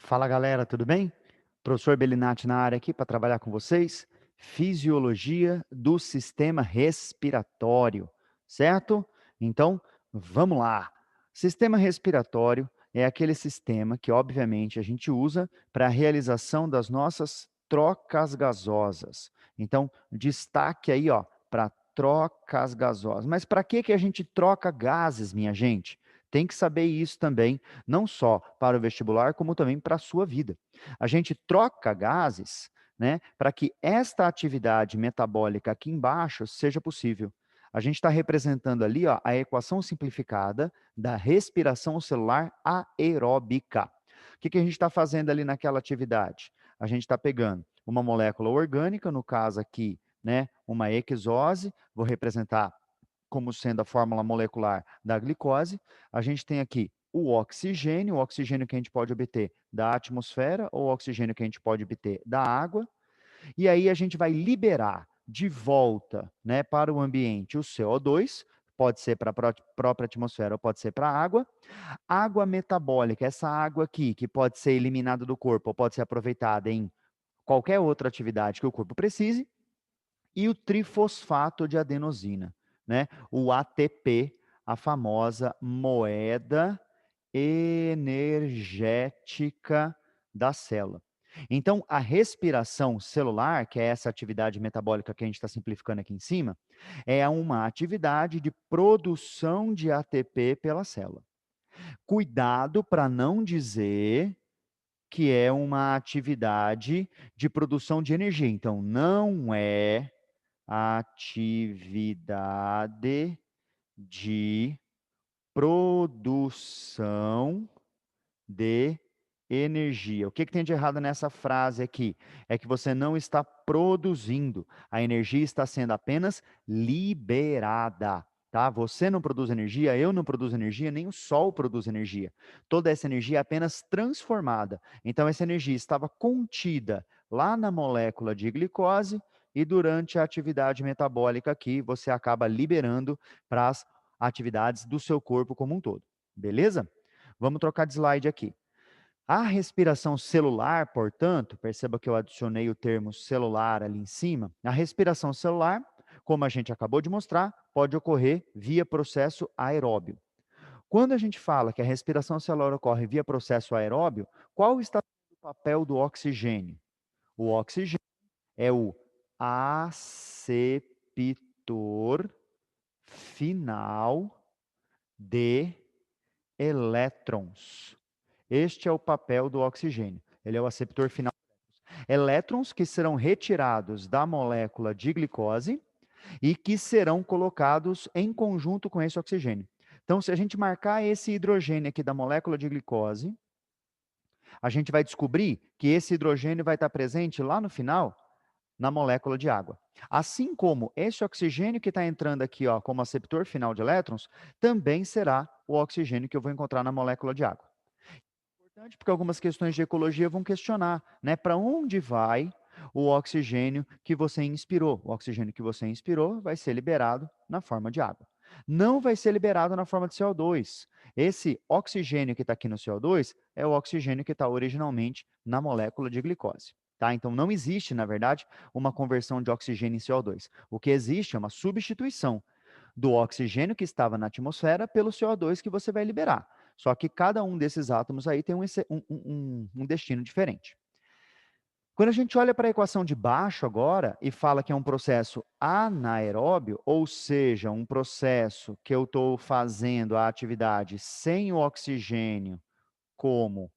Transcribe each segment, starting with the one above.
Fala galera, tudo bem? Professor Belinati na área aqui para trabalhar com vocês. Fisiologia do sistema respiratório, certo? Então, vamos lá. Sistema respiratório é aquele sistema que, obviamente, a gente usa para a realização das nossas trocas gasosas. Então, destaque aí, ó, para trocas gasosas. Mas para que a gente troca gases, minha gente? Tem que saber isso também não só para o vestibular, como também para a sua vida. A gente troca gases, né, para que esta atividade metabólica aqui embaixo seja possível. A gente está representando ali, ó, a equação simplificada da respiração celular aeróbica. O que a gente está fazendo ali naquela atividade? A gente está pegando uma molécula orgânica, no caso aqui, né, uma hexose, vou representar como sendo a fórmula molecular da glicose. A gente tem aqui o oxigênio que a gente pode obter da atmosfera ou o oxigênio que a gente pode obter da água. E aí a gente vai liberar de volta, né, para o ambiente o CO2, pode ser para a própria atmosfera ou pode ser para a água. Água metabólica, essa água aqui, que pode ser eliminada do corpo ou pode ser aproveitada em qualquer outra atividade que o corpo precise. E o trifosfato de adenosina, né? O ATP, a famosa moeda energética da célula. Então, a respiração celular, que é essa atividade metabólica que a gente está simplificando aqui em cima, é uma atividade de produção de ATP pela célula. Cuidado para não dizer que é uma atividade de produção de energia. Então, não é atividade de produção de energia. O que tem de errado nessa frase aqui? É que você não está produzindo. A energia está sendo apenas liberada. Tá? Você não produz energia, eu não produzo energia, nem o Sol produz energia. Toda essa energia é apenas transformada. Então, essa energia estava contida lá na molécula de glicose e durante a atividade metabólica aqui, você acaba liberando para as atividades do seu corpo como um todo. Beleza? Vamos trocar de slide aqui. A respiração celular, portanto, perceba que eu adicionei o termo celular ali em cima. A respiração celular, como a gente acabou de mostrar, pode ocorrer via processo aeróbio. Quando a gente fala que a respiração celular ocorre via processo aeróbio, qual está o papel do oxigênio? O oxigênio é o aceptor final de elétrons. Este é o papel do oxigênio. Ele é o aceptor final. Elétrons que serão retirados da molécula de glicose e que serão colocados em conjunto com esse oxigênio. Então, se a gente marcar esse hidrogênio aqui da molécula de glicose, a gente vai descobrir que esse hidrogênio vai estar presente lá no final, na molécula de água. Assim como esse oxigênio que está entrando aqui, ó, como aceptor final de elétrons, também será o oxigênio que eu vou encontrar na molécula de água. Importante porque algumas questões de ecologia vão questionar, né, para onde vai o oxigênio que você inspirou. O oxigênio que você inspirou vai ser liberado na forma de água. Não vai ser liberado na forma de CO2. Esse oxigênio que está aqui no CO2 é o oxigênio que está originalmente na molécula de glicose. Tá? Então, não existe, na verdade, uma conversão de oxigênio em CO2. O que existe é uma substituição do oxigênio que estava na atmosfera pelo CO2 que você vai liberar. Só que cada um desses átomos aí tem um destino diferente. Quando a gente olha para a equação de baixo agora e fala que é um processo anaeróbio, ou seja, um processo que eu estou fazendo a atividade sem o oxigênio como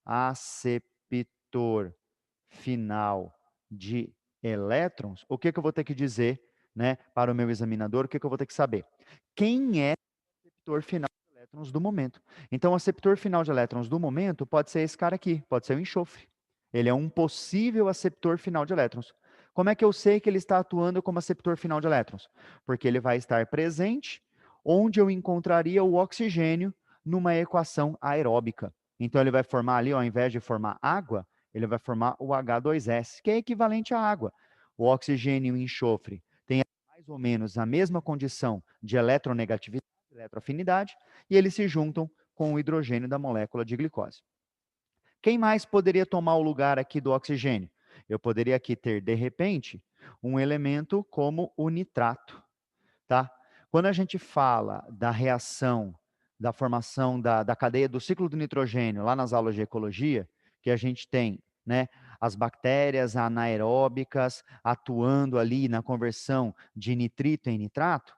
aceptor final de elétrons, o que eu vou ter que dizer, né, para o meu examinador, o que eu vou ter que saber? Quem é o aceptor final de elétrons do momento? Então, o aceptor final de elétrons do momento pode ser esse cara aqui, pode ser o enxofre. Ele é um possível aceptor final de elétrons. Como é que eu sei que ele está atuando como aceptor final de elétrons? Porque ele vai estar presente onde eu encontraria o oxigênio numa equação aeróbica. Então, ele vai formar ali, ó, ao invés de formar água, ele vai formar o H2S, que é equivalente à água. O oxigênio e o enxofre têm mais ou menos a mesma condição de eletronegatividade, eletroafinidade, e eles se juntam com o hidrogênio da molécula de glicose. Quem mais poderia tomar o lugar aqui do oxigênio? Eu poderia aqui ter, de repente, um elemento como o nitrato, tá? Quando a gente fala da reação, da formação da cadeia do ciclo do nitrogênio, lá nas aulas de ecologia, que a gente tem, né, as bactérias anaeróbicas atuando ali na conversão de nitrito em nitrato,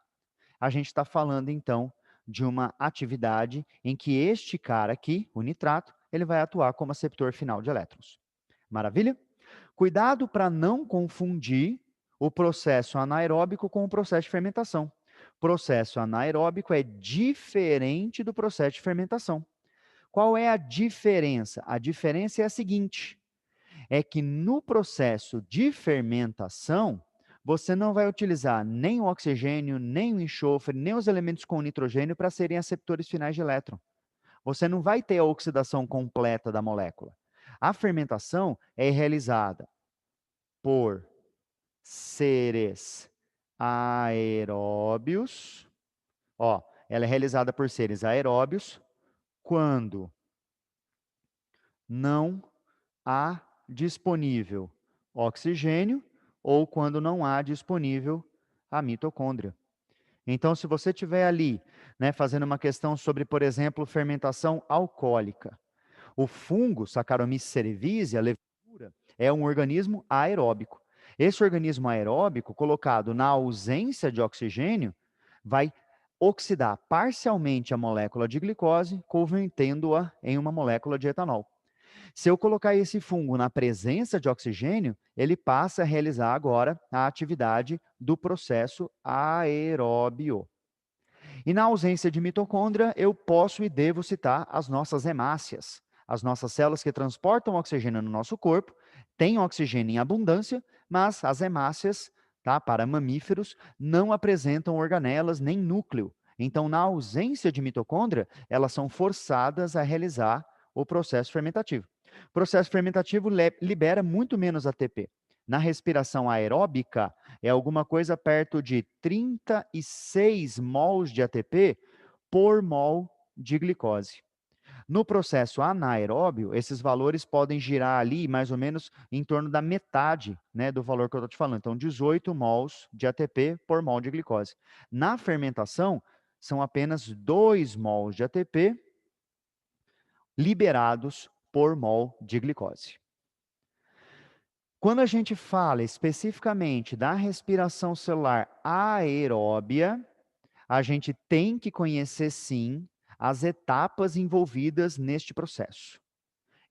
a gente está falando, então, de uma atividade em que este cara aqui, o nitrato, ele vai atuar como aceptor final de elétrons. Maravilha? Cuidado para não confundir o processo anaeróbico com o processo de fermentação. Processo anaeróbico é diferente do processo de fermentação. Qual é a diferença? A diferença é a seguinte: é que no processo de fermentação, você não vai utilizar nem o oxigênio, nem o enxofre, nem os elementos com nitrogênio para serem aceptores finais de elétron. Você não vai ter a oxidação completa da molécula. A fermentação é realizada por seres aeróbios. Ó, ela é realizada por seres aeróbios quando não há disponível oxigênio ou quando não há disponível a mitocôndria. Então, se você tiver ali, né, fazendo uma questão sobre, por exemplo, fermentação alcoólica, o fungo Saccharomyces cerevisiae, a levedura, é um organismo aeróbico. Esse organismo aeróbico, colocado na ausência de oxigênio, vai oxidar parcialmente a molécula de glicose, convertendo-a em uma molécula de etanol. Se eu colocar esse fungo na presença de oxigênio, ele passa a realizar agora a atividade do processo aeróbio. E na ausência de mitocôndria, eu posso e devo citar as nossas hemácias, as nossas células que transportam oxigênio no nosso corpo, têm oxigênio em abundância, mas as hemácias, tá, para mamíferos, não apresentam organelas nem núcleo. Então, na ausência de mitocôndria, elas são forçadas a realizar o processo fermentativo. O processo fermentativo libera muito menos ATP. Na respiração aeróbica, é alguma coisa perto de 36 mols de ATP por mol de glicose. No processo anaeróbio, esses valores podem girar ali mais ou menos em torno da metade, né, do valor que eu estou te falando. Então, 18 mols de ATP por mol de glicose. Na fermentação, são apenas 2 mols de ATP liberados por mol de glicose. Quando a gente fala especificamente da respiração celular aeróbia, a gente tem que conhecer, sim, as etapas envolvidas neste processo.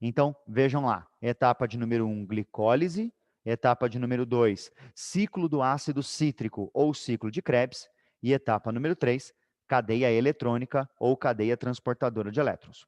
Então, vejam lá, etapa de número 1, glicólise, etapa de número 2, ciclo do ácido cítrico ou ciclo de Krebs, e etapa número 3, cadeia eletrônica ou cadeia transportadora de elétrons.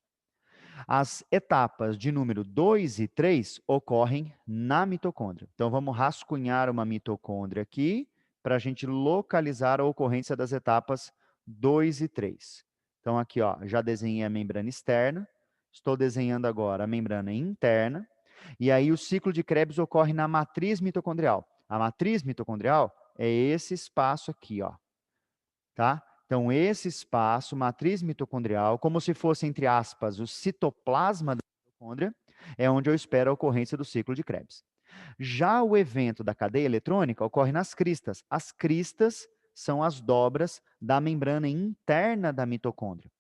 As etapas de número 2 e 3 ocorrem na mitocôndria. Então, vamos rascunhar uma mitocôndria aqui para a gente localizar a ocorrência das etapas 2 e 3. Então, aqui, ó, já desenhei a membrana externa, estou desenhando agora a membrana interna, e aí o ciclo de Krebs ocorre na matriz mitocondrial. A matriz mitocondrial é esse espaço aqui, ó, tá? Então, esse espaço, matriz mitocondrial, como se fosse, entre aspas, o citoplasma da mitocôndria, é onde eu espero a ocorrência do ciclo de Krebs. Já o evento da cadeia eletrônica ocorre nas cristas. As cristas são as dobras da membrana interna da mitocôndria.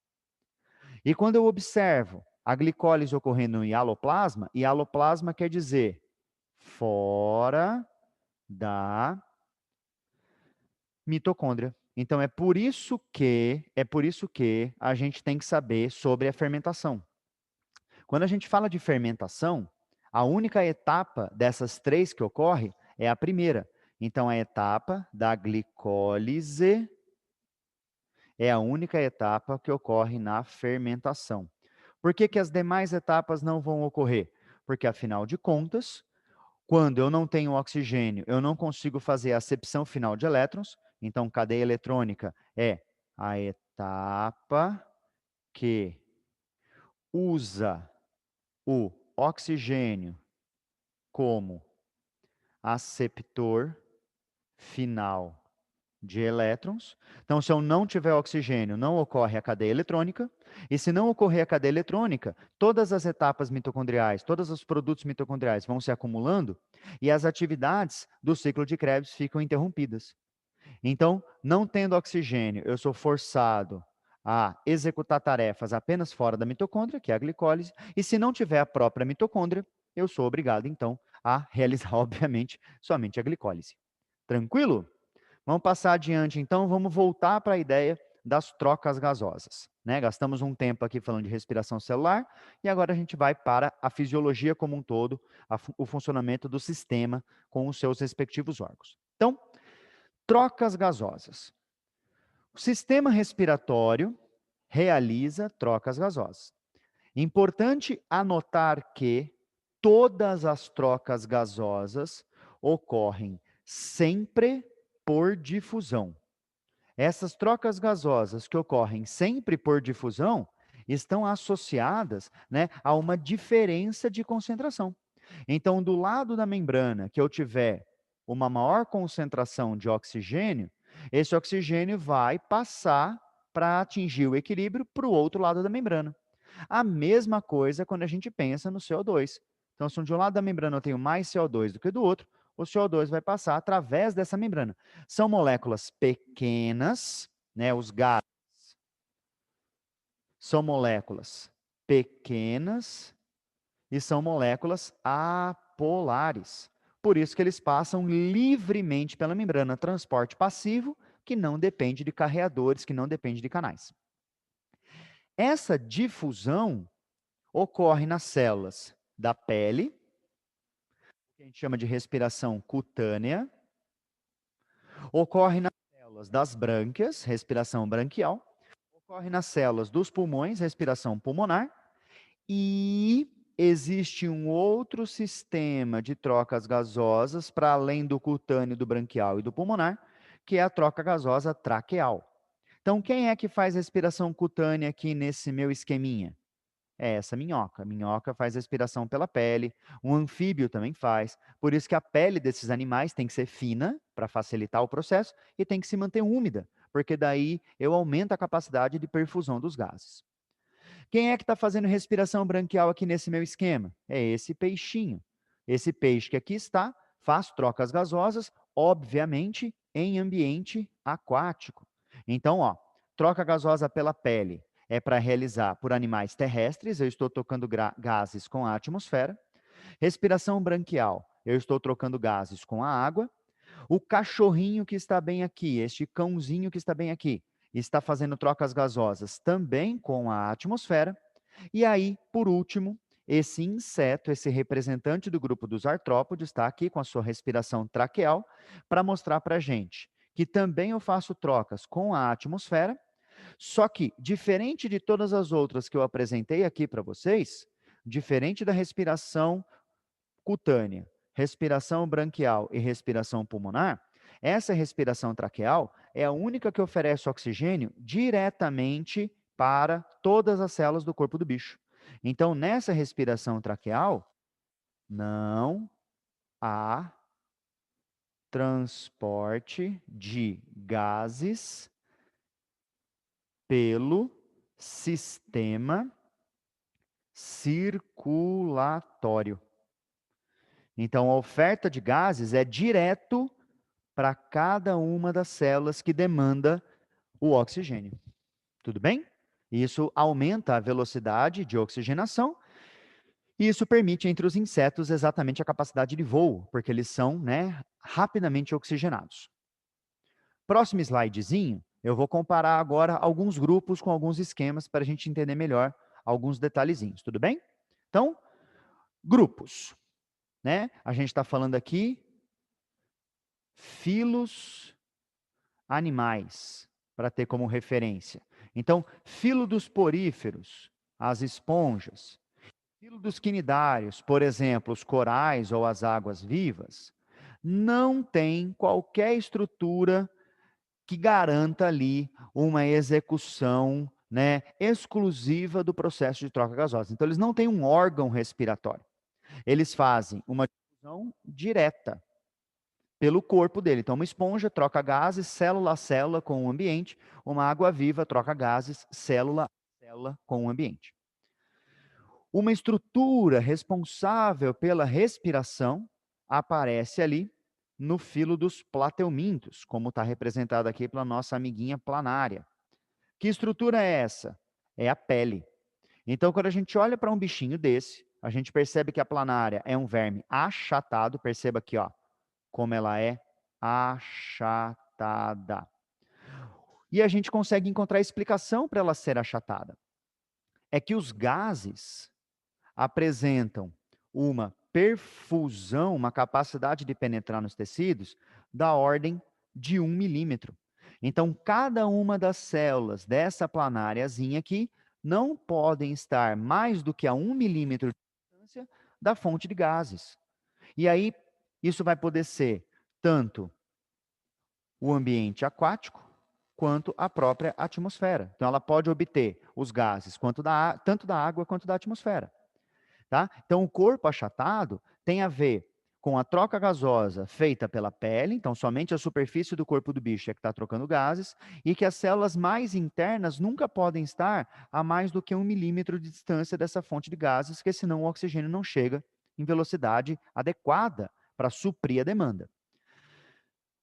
E quando eu observo a glicólise ocorrendo no hialoplasma quer dizer fora da mitocôndria. Então é por isso que a gente tem que saber sobre a fermentação. Quando a gente fala de fermentação, a única etapa dessas três que ocorre é a primeira. Então a etapa da glicólise é a única etapa que ocorre na fermentação. Por que que as demais etapas não vão ocorrer? Porque afinal de contas, quando eu não tenho oxigênio, eu não consigo fazer a acepção final de elétrons. Então, cadeia eletrônica é a etapa que usa o oxigênio como aceptor final de elétrons. Então, se eu não tiver oxigênio, não ocorre a cadeia eletrônica. E se não ocorrer a cadeia eletrônica, todas as etapas mitocondriais, todos os produtos mitocondriais vão se acumulando e as atividades do ciclo de Krebs ficam interrompidas. Então, não tendo oxigênio, eu sou forçado a executar tarefas apenas fora da mitocôndria, que é a glicólise, e se não tiver a própria mitocôndria, eu sou obrigado, então, a realizar, obviamente, somente a glicólise. Tranquilo? Vamos passar adiante, então, vamos voltar para a ideia das trocas gasosas. Né? Gastamos um tempo aqui falando de respiração celular, e agora a gente vai para a fisiologia como um todo, o funcionamento do sistema com os seus respectivos órgãos. Então, trocas gasosas. O sistema respiratório realiza trocas gasosas. Importante anotar que todas as trocas gasosas ocorrem sempre por difusão. Essas trocas gasosas que ocorrem sempre por difusão estão associadas, né, a uma diferença de concentração. Então, do lado da membrana que eu tiver uma maior concentração de oxigênio, esse oxigênio vai passar para atingir o equilíbrio para o outro lado da membrana. A mesma coisa quando a gente pensa no CO2. Então, se de um lado da membrana eu tenho mais CO2 do que do outro, o CO2 vai passar através dessa membrana. São moléculas pequenas, né, os gases são moléculas pequenas e são moléculas apolares. Por isso que eles passam livremente pela membrana, transporte passivo, que não depende de carreadores, que não depende de canais. Essa difusão ocorre nas células da pele, que a gente chama de respiração cutânea, ocorre nas células das brânquias, respiração branquial, ocorre nas células dos pulmões, respiração pulmonar, e existe um outro sistema de trocas gasosas para além do cutâneo, do branquial e do pulmonar, que é a troca gasosa traqueal. Então, quem é que faz respiração cutânea aqui nesse meu esqueminha? É essa minhoca. A minhoca faz respiração pela pele, um anfíbio também faz. Por isso que a pele desses animais tem que ser fina para facilitar o processo e tem que se manter úmida, porque daí eu aumento a capacidade de perfusão dos gases. Quem é que está fazendo respiração branquial aqui nesse meu esquema? É esse peixinho. Esse peixe que aqui está faz trocas gasosas, obviamente, em ambiente aquático. Então, ó, troca gasosa pela pele é para realizar por animais terrestres, eu estou trocando gases com a atmosfera. Respiração branquial, eu estou trocando gases com a água. O cachorrinho que está bem aqui, este cãozinho que está bem aqui, está fazendo trocas gasosas também com a atmosfera. E aí, por último, esse inseto, esse representante do grupo dos artrópodes, está aqui com a sua respiração traqueal, para mostrar para a gente que também eu faço trocas com a atmosfera, só que, diferente de todas as outras que eu apresentei aqui para vocês, diferente da respiração cutânea, respiração branquial e respiração pulmonar, essa respiração traqueal é a única que oferece oxigênio diretamente para todas as células do corpo do bicho. Então, nessa respiração traqueal, não há transporte de gases pelo sistema circulatório. Então, a oferta de gases é direto para cada uma das células que demanda o oxigênio. Tudo bem? Isso aumenta a velocidade de oxigenação e isso permite entre os insetos exatamente a capacidade de voo, porque eles são, né, rapidamente oxigenados. Próximo slidezinho, eu vou comparar agora alguns grupos com alguns esquemas para a gente entender melhor alguns detalhezinhos, tudo bem? Então, grupos, né? A gente está falando aqui filos animais, para ter como referência. Então, filo dos poríferos, as esponjas. Filo dos quinidários, por exemplo, os corais ou as águas vivas, não tem qualquer estrutura que garanta ali uma execução, né, exclusiva do processo de troca gasosa. Então, eles não têm um órgão respiratório. Eles fazem uma difusão direta. pelo corpo dele. Então, uma esponja troca gases, célula a célula com o ambiente. Uma água viva troca gases, célula a célula com o ambiente. Uma estrutura responsável pela respiração aparece ali no filo dos plateumintos, como está representado aqui pela nossa amiguinha planária. Que estrutura é essa? É a pele. Então, quando a gente olha para um bichinho desse, a gente percebe que a planária é um verme achatado. Perceba aqui, ó, como ela é achatada. E a gente consegue encontrar explicação para ela ser achatada. É que os gases apresentam uma perfusão, uma capacidade de penetrar nos tecidos da ordem de 1 milímetro. Então, cada uma das células dessa planáriazinha aqui não podem estar mais do que a 1 milímetro de distância da fonte de gases. E aí, isso vai poder ser tanto o ambiente aquático, quanto a própria atmosfera. Então, ela pode obter os gases tanto da água quanto da atmosfera. Tá? Então, o corpo achatado tem a ver com a troca gasosa feita pela pele, então somente a superfície do corpo do bicho é que está trocando gases, e que as células mais internas nunca podem estar a mais do que 1 milímetro de distância dessa fonte de gases, porque senão o oxigênio não chega em velocidade adequada para suprir a demanda.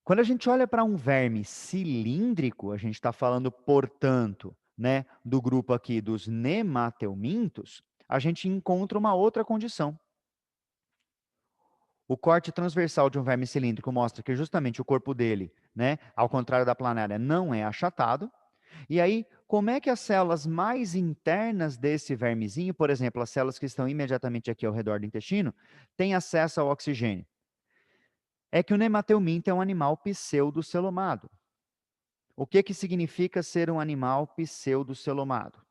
Quando a gente olha para um verme cilíndrico, a gente está falando, portanto, né, do grupo aqui dos nemateumintos, a gente encontra uma outra condição. O corte transversal de um verme cilíndrico mostra que justamente o corpo dele, né, ao contrário da planária, não é achatado. E aí, como é que as células mais internas desse vermezinho, por exemplo, as células que estão imediatamente aqui ao redor do intestino, têm acesso ao oxigênio? É que o nemateuminto é um animal pseudocelomado. O que significa ser um animal pseudocelomado?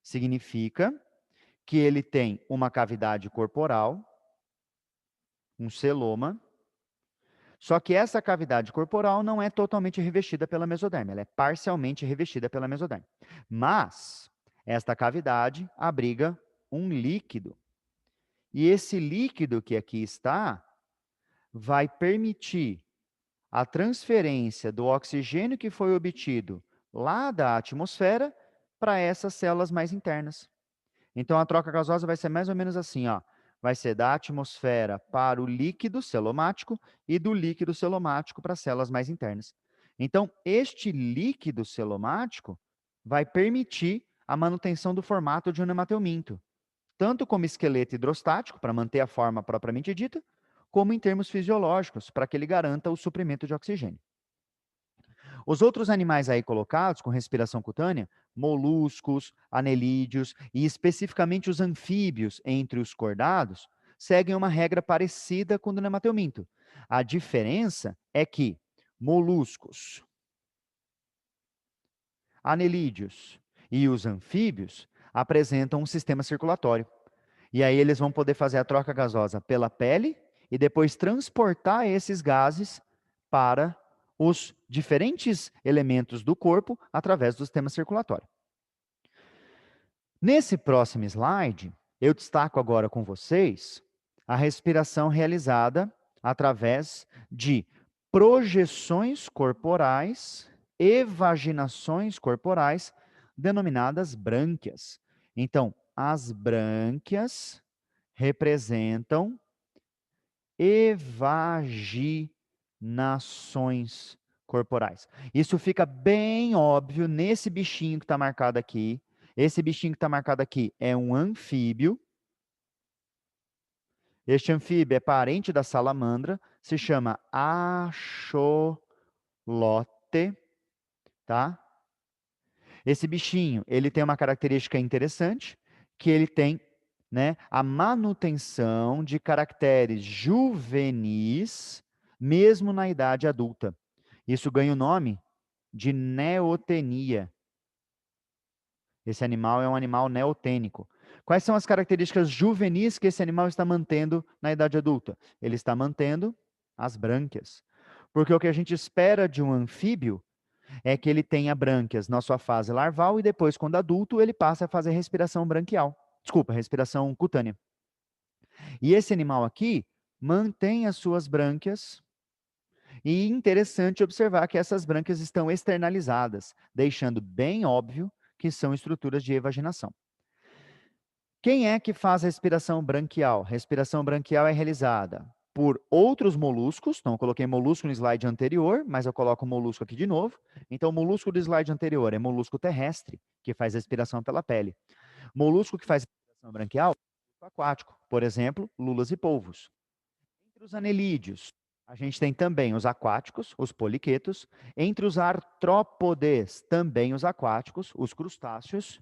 Significa que ele tem uma cavidade corporal, um celoma, só que essa cavidade corporal não é totalmente revestida pela mesoderma, ela é parcialmente revestida pela mesoderma. Mas esta cavidade abriga um líquido. E esse líquido que aqui está vai permitir a transferência do oxigênio que foi obtido lá da atmosfera para essas células mais internas. Então, a troca gasosa vai ser mais ou menos assim, ó. Vai ser da atmosfera para o líquido celomático e do líquido celomático para as células mais internas. Então, este líquido celomático vai permitir a manutenção do formato de um nemateuminto, tanto como esqueleto hidrostático, para manter a forma propriamente dita, como em termos fisiológicos, para que ele garanta o suprimento de oxigênio. Os outros animais aí colocados, com respiração cutânea, moluscos, anelídeos e especificamente os anfíbios entre os cordados, seguem uma regra parecida com o do nemateuminto. A diferença é que moluscos, anelídeos e os anfíbios apresentam um sistema circulatório. E aí eles vão poder fazer a troca gasosa pela pele e depois transportar esses gases para os diferentes elementos do corpo através do sistema circulatório. Nesse próximo slide, eu destaco agora com vocês a respiração realizada através de projeções corporais e vaginações corporais, denominadas brânquias. Então, as brânquias representam evaginações corporais. Isso fica bem óbvio nesse bichinho que está marcado aqui. Esse bichinho que está marcado aqui é um anfíbio. Este anfíbio é parente da salamandra, se chama axolote, tá? Esse bichinho, ele tem uma característica interessante, que ele tem, né, a manutenção de caracteres juvenis, mesmo na idade adulta. Isso ganha o nome de neotenia. Esse animal é um animal neotênico. Quais são as características juvenis que esse animal está mantendo na idade adulta? Ele está mantendo as brânquias. Porque o que a gente espera de um anfíbio é que ele tenha brânquias na sua fase larval e depois, quando adulto, ele passa a fazer respiração branquial. Desculpa, respiração cutânea. E esse animal aqui, mantém as suas brânquias. E interessante observar que essas brânquias estão externalizadas, deixando bem óbvio que são estruturas de evaginação. Quem é que faz a respiração branquial? Respiração branquial é realizada por outros moluscos. Então, eu coloquei molusco no slide anterior, mas eu coloco o molusco aqui de novo. Então, o molusco do slide anterior é molusco terrestre, que faz respiração pela pele. Molusco que faz respiração branquial é aquático, por exemplo, lulas e polvos. Entre os anelídeos, a gente tem também os aquáticos, os poliquetos. Entre os artrópodes, também os aquáticos, os crustáceos.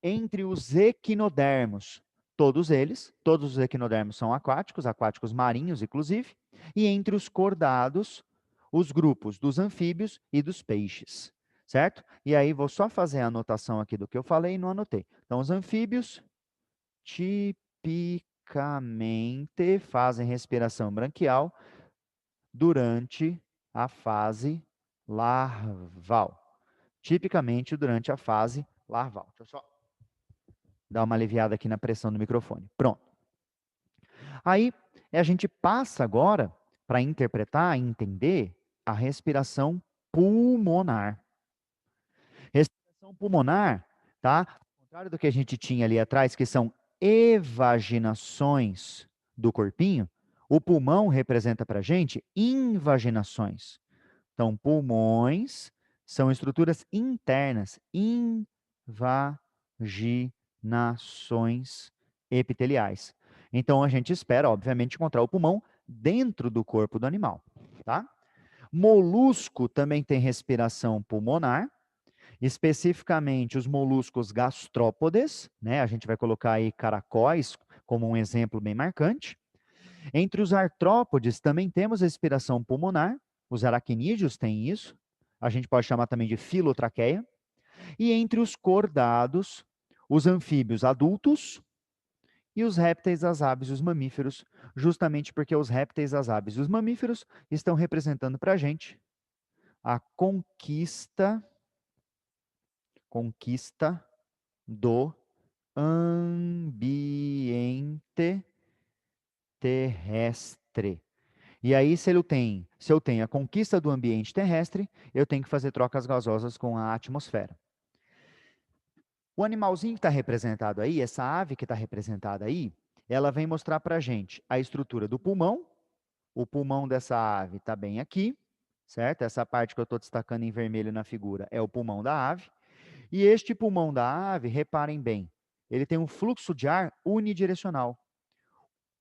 Entre os equinodermos, todos os equinodermos são aquáticos, aquáticos marinhos, inclusive. E entre os cordados, os grupos dos anfíbios e dos peixes, certo? E aí vou só fazer a anotação aqui do que eu falei e não anotei. Então, os anfíbios, tipicamente, fazem respiração branquial durante a fase larval. Tipicamente durante a fase larval. Deixa eu só dar uma aliviada aqui na pressão do microfone. Pronto. Aí a gente passa agora para interpretar e entender a respiração pulmonar. Respiração pulmonar, tá? Ao contrário do que a gente tinha ali atrás, que são evaginações do corpinho, o pulmão representa para a gente invaginações. Então, pulmões são estruturas internas, invaginações epiteliais. Então, a gente espera, obviamente, encontrar o pulmão dentro do corpo do animal, tá? Molusco também tem respiração pulmonar, especificamente os moluscos gastrópodes, né? A gente vai colocar aí caracóis como um exemplo bem marcante. Entre os artrópodes também temos respiração pulmonar, os aracnídeos têm isso, a gente pode chamar também de filotraqueia. E entre os cordados, os anfíbios adultos e os répteis, as aves e os mamíferos, justamente porque os répteis, as aves e os mamíferos estão representando para a gente a conquista do ambiente terrestre. E aí, se eu tenho a conquista do ambiente terrestre, eu tenho que fazer trocas gasosas com a atmosfera. O animalzinho que está representado aí, essa ave que está representada aí, ela vem mostrar para a gente a estrutura do pulmão. O pulmão dessa ave está bem aqui, certo? Essa parte que eu estou destacando em vermelho na figura é o pulmão da ave. E este pulmão da ave, reparem bem, ele tem um fluxo de ar unidirecional.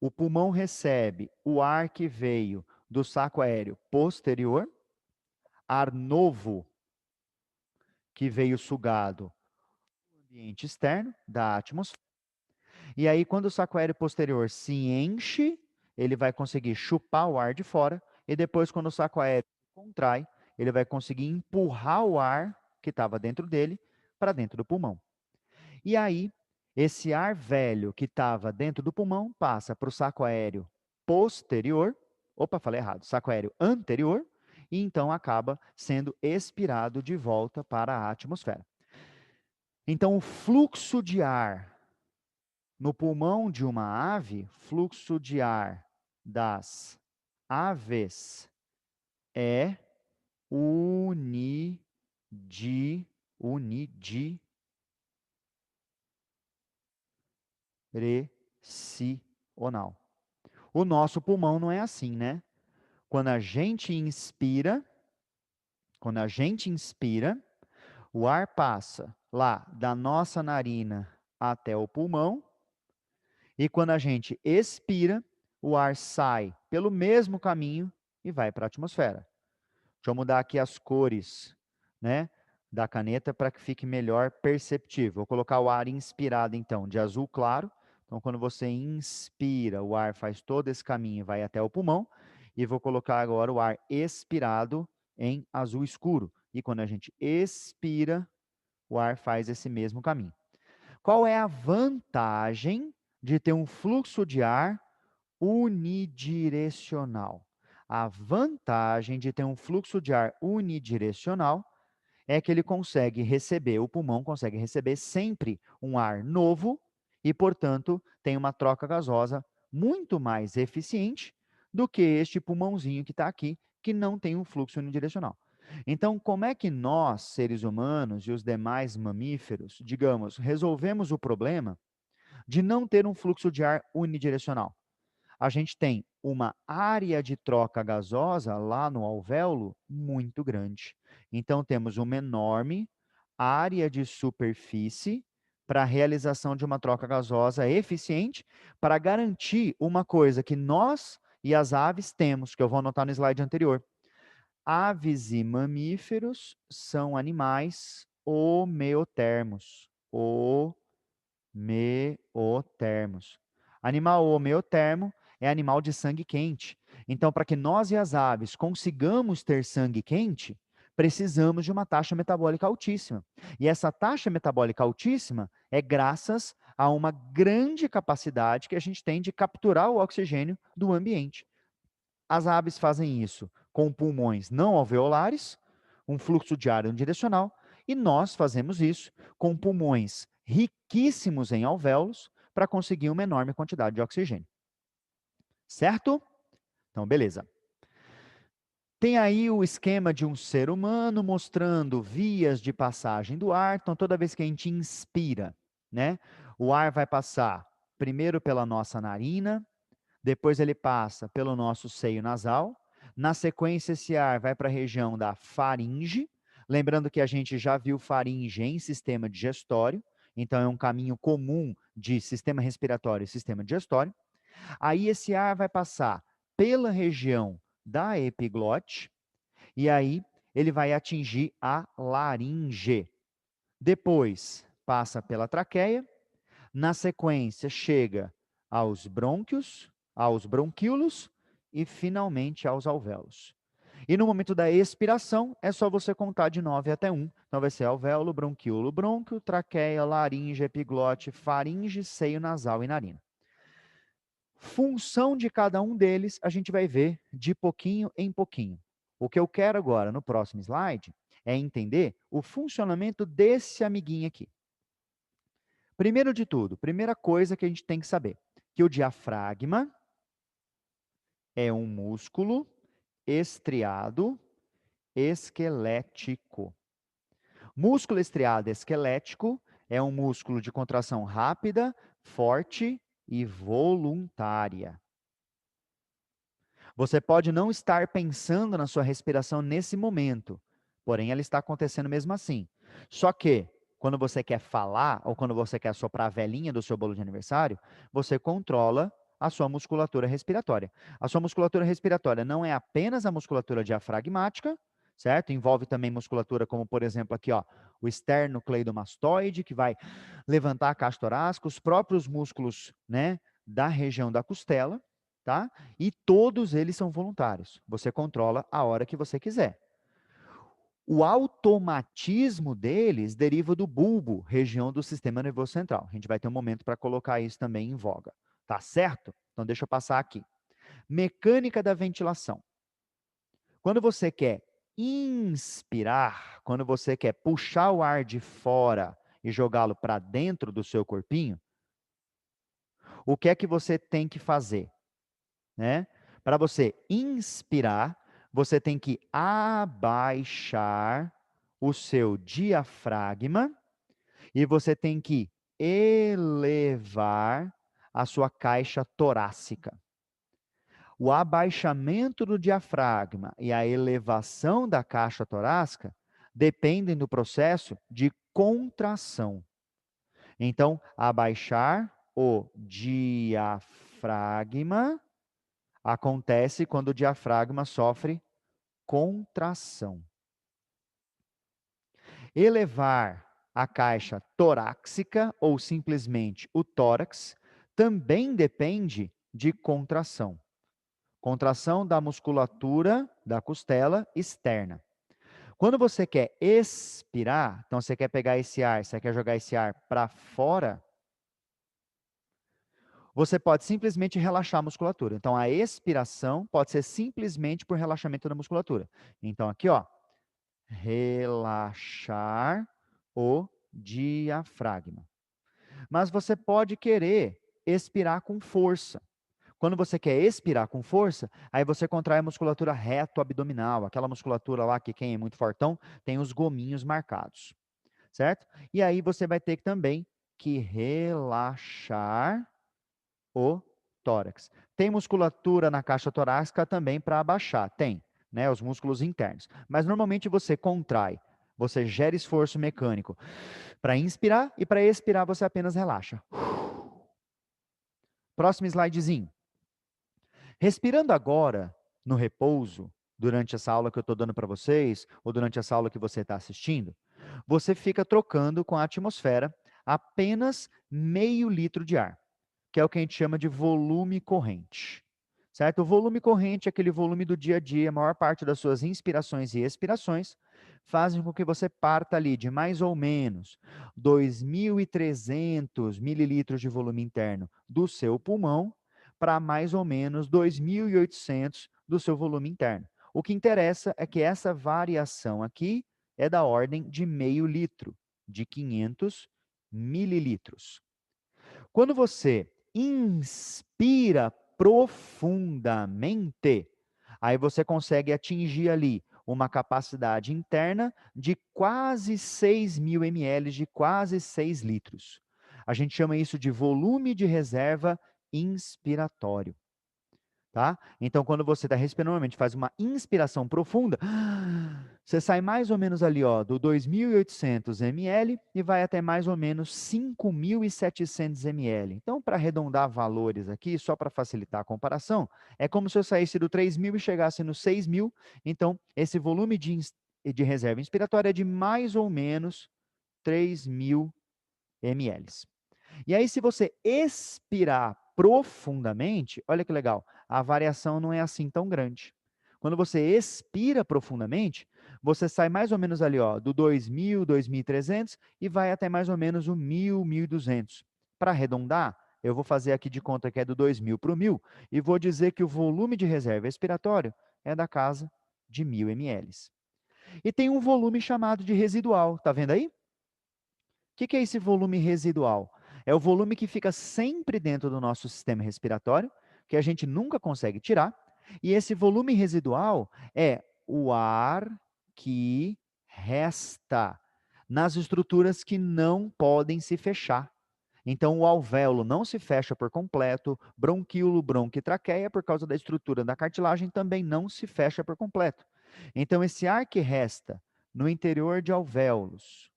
O pulmão recebe o ar que veio do saco aéreo posterior, ar novo que veio sugado do ambiente externo, da atmosfera. E aí, quando o saco aéreo posterior se enche, ele vai conseguir chupar o ar de fora, e depois, quando o saco aéreo se contrai, ele vai conseguir empurrar o ar que estava dentro dele para dentro do pulmão. E aí, esse ar velho que estava dentro do pulmão passa para o saco aéreo posterior, opa, falei errado, saco aéreo anterior, e então acaba sendo expirado de volta para a atmosfera. Então, o fluxo de ar no pulmão de uma ave, fluxo de ar das aves é unidirecional. O nosso pulmão não é assim, né? Quando a gente inspira, o ar passa lá da nossa narina até o pulmão, e quando a gente expira, o ar sai pelo mesmo caminho e vai para a atmosfera. Deixa eu mudar aqui as cores, né, da caneta para que fique melhor perceptível. Vou colocar o ar inspirado, então, de azul claro. Então, quando você inspira, o ar faz todo esse caminho e vai até o pulmão. E vou colocar agora o ar expirado em azul escuro. E quando a gente expira, o ar faz esse mesmo caminho. Qual é a vantagem de ter um fluxo de ar unidirecional? A vantagem de ter um fluxo de ar unidirecional é que ele consegue receber, o pulmão consegue receber sempre um ar novo e, portanto, tem uma troca gasosa muito mais eficiente do que este pulmãozinho que está aqui, que não tem um fluxo unidirecional. Então, como é que nós, seres humanos e os demais mamíferos, digamos, resolvemos o problema de não ter um fluxo de ar unidirecional? A gente tem uma área de troca gasosa lá no alvéolo muito grande. Então, temos uma enorme área de superfície para a realização de uma troca gasosa eficiente, para garantir uma coisa que nós e as aves temos, que eu vou anotar no slide anterior. Aves e mamíferos são animais homeotermos. Homeotermos. Animal homeotermo é animal de sangue quente. Então, para que nós e as aves consigamos ter sangue quente, precisamos de uma taxa metabólica altíssima. E essa taxa metabólica altíssima é graças a uma grande capacidade que a gente tem de capturar o oxigênio do ambiente. As aves fazem isso com pulmões não alveolares, um fluxo de ar unidirecional, e nós fazemos isso com pulmões riquíssimos em alvéolos para conseguir uma enorme quantidade de oxigênio. Certo? Então, beleza. Tem aí o esquema de um ser humano mostrando vias de passagem do ar. Então, toda vez que a gente inspira, né, o ar vai passar primeiro pela nossa narina, depois ele passa pelo nosso seio nasal. Na sequência, esse ar vai para a região da faringe. Lembrando que a gente já viu faringe em sistema digestório. Então, é um caminho comum de sistema respiratório e sistema digestório. Aí, esse ar vai passar pela região da epiglote. E aí, ele vai atingir a laringe. Depois, passa pela traqueia. Na sequência, chega aos brônquios, aos bronquíolos e, finalmente, aos alvéolos. E no momento da expiração, é só você contar de 9 até 1. Então, vai ser alvéolo, bronquíolo, brônquio, traqueia, laringe, epiglote, faringe, seio nasal e narina. Função de cada um deles, a gente vai ver de pouquinho em pouquinho. O que eu quero agora, no próximo slide, é entender o funcionamento desse amiguinho aqui. Primeiro de tudo, primeira coisa que a gente tem que saber, que o diafragma é um músculo estriado esquelético. Músculo estriado esquelético é um músculo de contração rápida, forte e voluntária. Você pode não estar pensando na sua respiração nesse momento, porém ela está acontecendo mesmo assim. Só que, quando você quer falar ou quando você quer soprar a velhinha do seu bolo de aniversário, você controla a sua musculatura respiratória. A sua musculatura respiratória não é apenas a musculatura diafragmática, certo? Envolve também musculatura como, por exemplo, aqui, ó, o esternocleidomastoide, que vai levantar a caixa torácica, os próprios músculos, né, da região da costela, tá? E todos eles são voluntários. Você controla a hora que você quiser. O automatismo deles deriva do bulbo, região do sistema nervoso central. A gente vai ter um momento para colocar isso também em voga. Tá certo? Então, deixa eu passar aqui. Mecânica da ventilação. Quando você quer inspirar, quando você quer puxar o ar de fora e jogá-lo para dentro do seu corpinho, o que é que você tem que fazer? Né? Para você inspirar, você tem que abaixar o seu diafragma e você tem que elevar a sua caixa torácica. O abaixamento do diafragma e a elevação da caixa torácica dependem do processo de contração. Então, abaixar o diafragma acontece quando o diafragma sofre contração. Elevar a caixa torácica ou simplesmente o tórax também depende de contração. Contração da musculatura da costela externa. Quando você quer expirar, então você quer pegar esse ar, você quer jogar esse ar para fora, você pode simplesmente relaxar a musculatura. Então, a expiração pode ser simplesmente por relaxamento da musculatura. Então, aqui, ó, relaxar o diafragma. Mas você pode querer expirar com força. Quando você quer expirar com força, aí você contrai a musculatura reto-abdominal, aquela musculatura lá que quem é muito fortão tem os gominhos marcados, certo? E aí você vai ter também que relaxar o tórax. Tem musculatura na caixa torácica também para abaixar, tem, né, os músculos internos. Mas normalmente você contrai, você gera esforço mecânico para inspirar e para expirar você apenas relaxa. Próximo slidezinho. Respirando agora no repouso, durante essa aula que eu estou dando para vocês, ou durante essa aula que você está assistindo, você fica trocando com a atmosfera apenas meio litro de ar, que é o que a gente chama de volume corrente. Certo? O volume corrente é aquele volume do dia a dia, a maior parte das suas inspirações e expirações fazem com que você parta ali de mais ou menos 2.300 mililitros de volume interno do seu pulmão para mais ou menos 2.800 do seu volume interno. O que interessa é que essa variação aqui é da ordem de meio litro, de 500 mililitros. Quando você inspira profundamente, aí você consegue atingir ali uma capacidade interna de quase 6.000 ml, de quase 6 litros. A gente chama isso de volume de reserva inspiratório. Tá? Então, quando você está respirando normalmente, faz uma inspiração profunda, você sai mais ou menos ali, ó, do 2.800 ml e vai até mais ou menos 5.700 ml. Então, para arredondar valores aqui, só para facilitar a comparação, é como se eu saísse do 3.000 e chegasse no 6.000. Então, esse volume de reserva inspiratória é de mais ou menos 3.000 ml. E aí, se você expirar profundamente, olha que legal, a variação não é assim tão grande. Quando você expira profundamente, você sai mais ou menos ali, ó, do 2.000, 2.300 e vai até mais ou menos o 1.000, 1.200. Para arredondar, eu vou fazer aqui de conta que é do 2.000 para o 1.000 e vou dizer que o volume de reserva expiratório é da casa de 1.000 ml. E tem um volume chamado de residual, tá vendo aí? O que é esse volume residual? É o volume que fica sempre dentro do nosso sistema respiratório, que a gente nunca consegue tirar. E esse volume residual é o ar que resta nas estruturas que não podem se fechar. Então, o alvéolo não se fecha por completo, bronquíolo, bronquitraqueia, por causa da estrutura da cartilagem, também não se fecha por completo. Então, esse ar que resta no interior de alvéolos,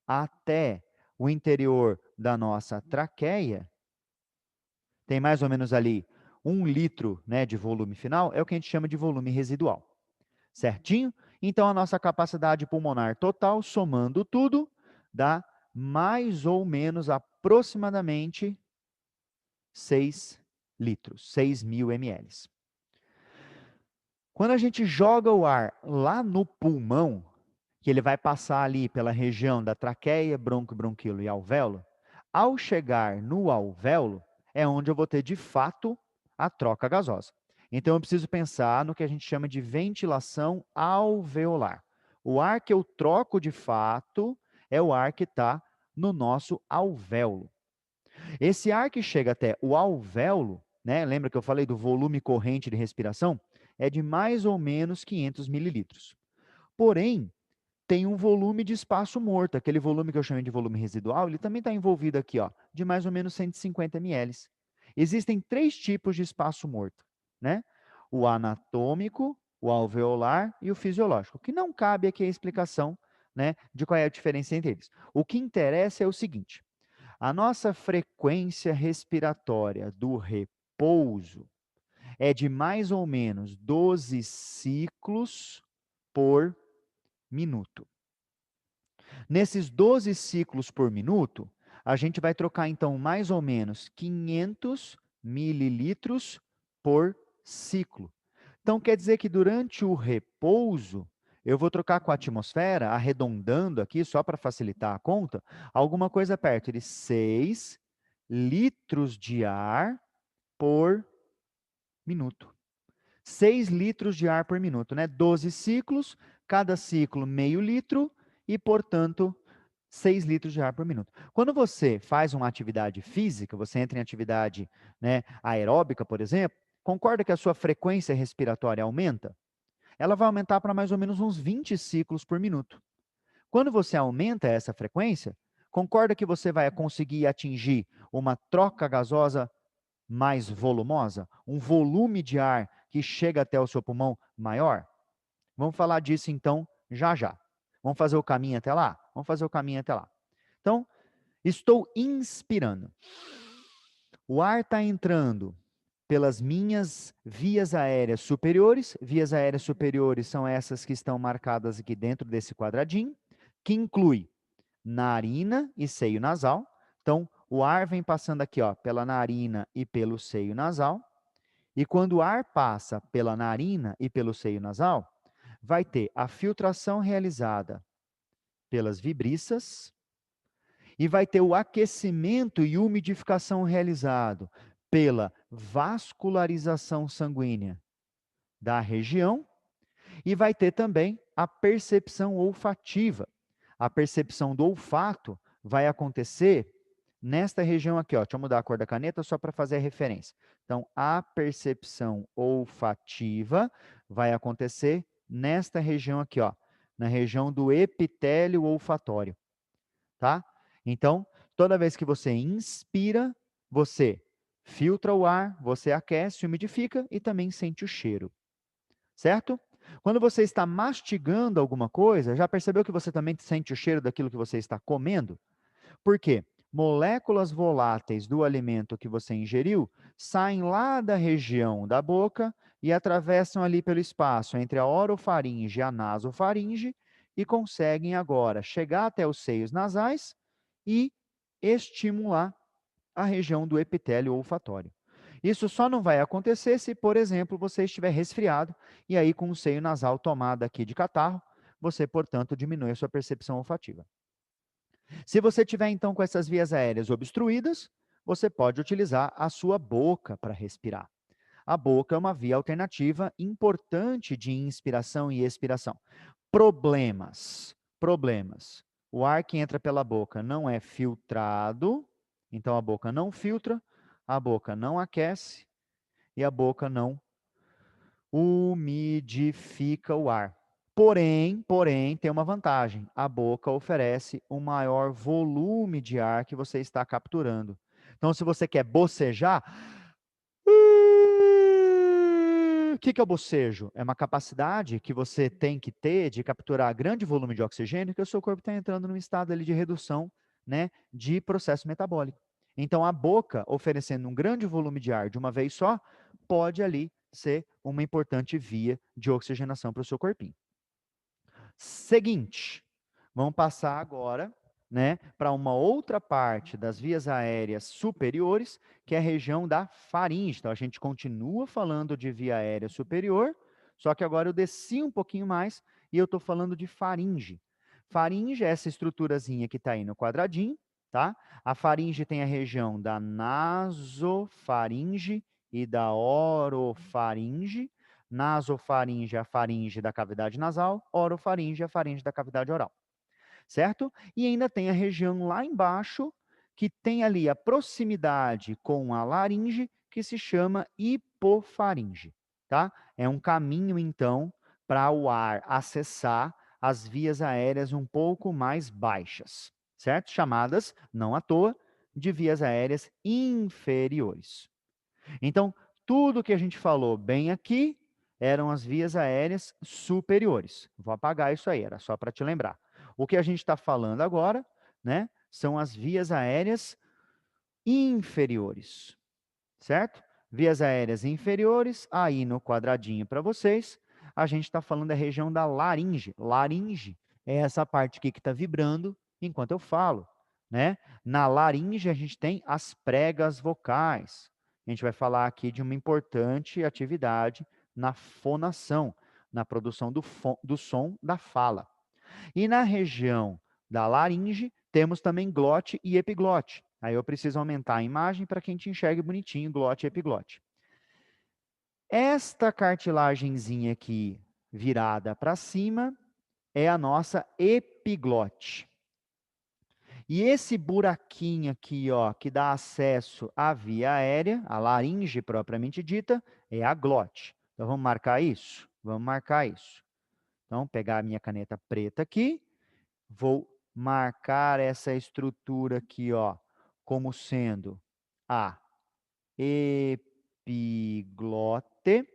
até o interior da nossa traqueia, tem mais ou menos ali 1 litro, né, de volume final, é o que a gente chama de volume residual. Certinho? Então, a nossa capacidade pulmonar total, somando tudo, dá mais ou menos aproximadamente 6 litros, 6.000 ml. Quando a gente joga o ar lá no pulmão, que ele vai passar ali pela região da traqueia, bronco, bronquilo e alvéolo, ao chegar no alvéolo, é onde eu vou ter de fato a troca gasosa. Então eu preciso pensar no que a gente chama de ventilação alveolar. O ar que eu troco de fato é o ar que está no nosso alvéolo. Esse ar que chega até o alvéolo, né, lembra que eu falei do volume corrente de respiração? É de mais ou menos 500 mililitros. Porém, tem um volume de espaço morto, aquele volume que eu chamei de volume residual, ele também está envolvido aqui, ó, de mais ou menos 150 ml. Existem 3 tipos de espaço morto, né? O anatômico, o alveolar e o fisiológico, que não cabe aqui a explicação, né, de qual é a diferença entre eles. O que interessa é o seguinte: a nossa frequência respiratória do repouso é de mais ou menos 12 ciclos por minuto. Nesses 12 ciclos por minuto, a gente vai trocar então mais ou menos 500 mililitros por ciclo. Então quer dizer que durante o repouso, eu vou trocar com a atmosfera, arredondando aqui, só para facilitar a conta, alguma coisa perto de 6 litros de ar por minuto. 6 litros de ar por minuto, né? 12 ciclos, cada ciclo meio litro, e, portanto, 6 litros de ar por minuto. Quando você faz uma atividade física, você entra em atividade, né, aeróbica, por exemplo, concorda que a sua frequência respiratória aumenta? Ela vai aumentar para mais ou menos uns 20 ciclos por minuto. Quando você aumenta essa frequência, concorda que você vai conseguir atingir uma troca gasosa mais volumosa? Um volume de ar que chega até o seu pulmão maior? Vamos falar disso então já já. Vamos fazer o caminho até lá? Vamos fazer o caminho até lá. Então, estou inspirando. O ar está entrando pelas minhas vias aéreas superiores. Vias aéreas superiores são essas que estão marcadas aqui dentro desse quadradinho, que inclui narina e seio nasal. Então, o ar vem passando aqui, ó, pela narina e pelo seio nasal. E quando o ar passa pela narina e pelo seio nasal, vai ter a filtração realizada pelas vibriças e vai ter o aquecimento e umidificação realizado pela vascularização sanguínea da região e vai ter também a percepção olfativa. A percepção do olfato vai acontecer nesta região aqui, ó. Deixa eu mudar a cor da caneta só para fazer a referência. Então, a percepção olfativa vai acontecer nesta região aqui, ó, na região do epitélio olfatório, tá? Então, toda vez que você inspira, você filtra o ar, você aquece, umidifica e também sente o cheiro, certo? Quando você está mastigando alguma coisa, já percebeu que você também sente o cheiro daquilo que você está comendo? Por quê? Moléculas voláteis do alimento que você ingeriu saem lá da região da boca e atravessam ali pelo espaço entre a orofaringe e a nasofaringe e conseguem agora chegar até os seios nasais e estimular a região do epitélio olfatório. Isso só não vai acontecer se, por exemplo, você estiver resfriado e aí com o seio nasal tomado aqui de catarro, você, portanto, diminui a sua percepção olfativa. Se você tiver então com essas vias aéreas obstruídas, você pode utilizar a sua boca para respirar. A boca é uma via alternativa importante de inspiração e expiração. Problemas. O ar que entra pela boca não é filtrado, então a boca não filtra, a boca não aquece e a boca não umidifica o ar. Porém, tem uma vantagem. A boca oferece um maior volume de ar que você está capturando. Então, se você quer bocejar, o que é o bocejo? É uma capacidade que você tem que ter de capturar grande volume de oxigênio, que o seu corpo está entrando num estado ali de redução, né, de processo metabólico. Então, a boca, oferecendo um grande volume de ar de uma vez só, pode ali ser uma importante via de oxigenação para o seu corpinho. Seguinte, vamos passar agora, né, para uma outra parte das vias aéreas superiores, que é a região da faringe. Então, a gente continua falando de via aérea superior, só que agora eu desci um pouquinho mais e eu estou falando de faringe. Faringe é essa estruturazinha que está aí no quadradinho, tá? A faringe tem a região da nasofaringe e da orofaringe. Nasofaringe é a faringe da cavidade nasal, orofaringe é a faringe da cavidade oral, certo? E ainda tem a região lá embaixo, que tem ali a proximidade com a laringe, que se chama hipofaringe, tá? É um caminho, então, para o ar acessar as vias aéreas um pouco mais baixas, certo? Chamadas, não à toa, de vias aéreas inferiores. Então, tudo que a gente falou bem aqui eram as vias aéreas superiores. Vou apagar isso aí, era só para te lembrar. O que a gente está falando agora, né, são as vias aéreas inferiores, certo? Vias aéreas inferiores, aí no quadradinho para vocês, a gente está falando da região da laringe. Laringe é essa parte aqui que está vibrando enquanto eu falo, né? Na laringe a gente tem as pregas vocais. A gente vai falar aqui de uma importante atividade na fonação, na produção do som da fala. E na região da laringe, temos também glote e epiglote. Aí eu preciso aumentar a imagem para que a gente enxergue bonitinho glote e epiglote. Esta cartilagenzinha aqui virada para cima é a nossa epiglote. E esse buraquinho aqui, ó, que dá acesso à via aérea, a laringe propriamente dita, é a glote. Então, vamos marcar isso? Vamos marcar isso. Então, pegar a minha caneta preta aqui, vou marcar essa estrutura aqui, ó, como sendo a epiglote,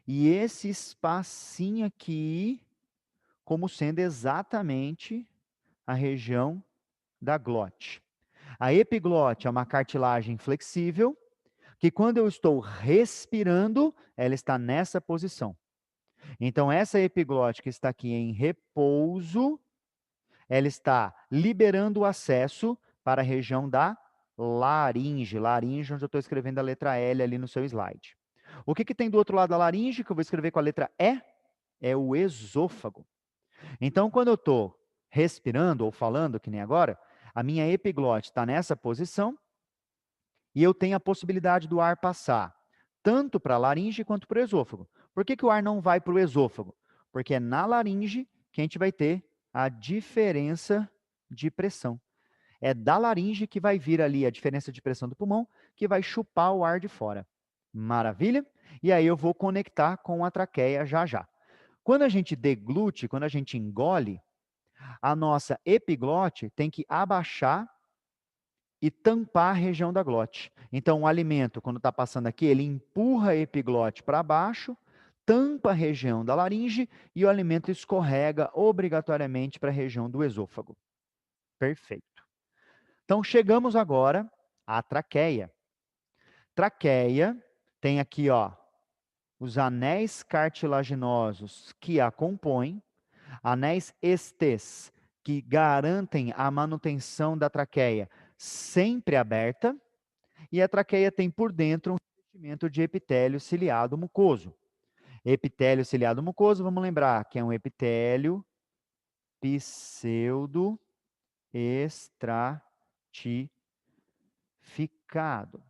e esse espacinho aqui como sendo exatamente a região da glote. A epiglote é uma cartilagem flexível, que quando eu estou respirando, ela está nessa posição. Então, essa epiglote que está aqui em repouso, ela está liberando o acesso para a região da laringe. Laringe, onde eu estou escrevendo a letra L ali no seu slide. O que tem do outro lado da laringe, que eu vou escrever com a letra E? É o esôfago. Então, quando eu estou respirando ou falando, que nem agora, a minha epiglote está nessa posição e eu tenho a possibilidade do ar passar tanto para a laringe quanto para o esôfago. Por que o ar não vai para o esôfago? Porque é na laringe que a gente vai ter a diferença de pressão. É da laringe que vai vir ali a diferença de pressão do pulmão, que vai chupar o ar de fora. Maravilha? E aí eu vou conectar com a traqueia já já. Quando a gente deglute, quando a gente engole, a nossa epiglote tem que abaixar e tampar a região da glote. Então, o alimento, quando está passando aqui, ele empurra a epiglote para baixo, tampa a região da laringe e o alimento escorrega obrigatoriamente para a região do esôfago. Perfeito. Então, chegamos agora à traqueia. Traqueia tem aqui, ó, os anéis cartilaginosos que a compõem, anéis estes, que garantem a manutenção da traqueia sempre aberta, e a traqueia tem por dentro um revestimento de epitélio ciliado mucoso. Epitélio ciliado mucoso, vamos lembrar que é um epitélio pseudo estratificado,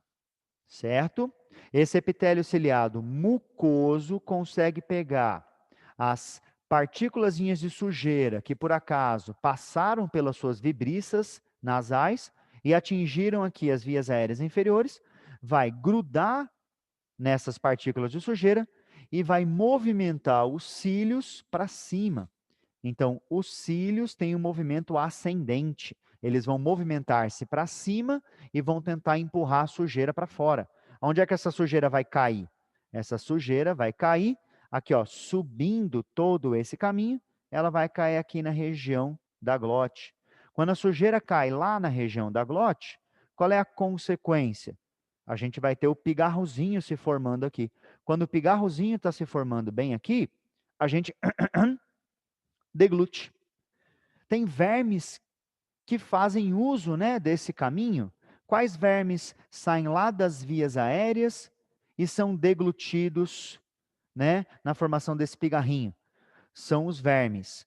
certo? Esse epitélio ciliado mucoso consegue pegar as partículas de sujeira que, por acaso, passaram pelas suas vibriças nasais e atingiram aqui as vias aéreas inferiores, vai grudar nessas partículas de sujeira e vai movimentar os cílios para cima. Então, os cílios têm um movimento ascendente. Eles vão movimentar-se para cima e vão tentar empurrar a sujeira para fora. Onde é que essa sujeira vai cair? Essa sujeira vai cair aqui, ó, subindo todo esse caminho, ela vai cair aqui na região da glote. Quando a sujeira cai lá na região da glote, qual é a consequência? A gente vai ter o pigarrozinho se formando aqui. Quando o pigarrozinho está se formando bem aqui, a gente deglute. Tem vermes que fazem uso, né, desse caminho. Quais vermes saem lá das vias aéreas e são deglutidos, né, na formação desse pigarrinho? São os vermes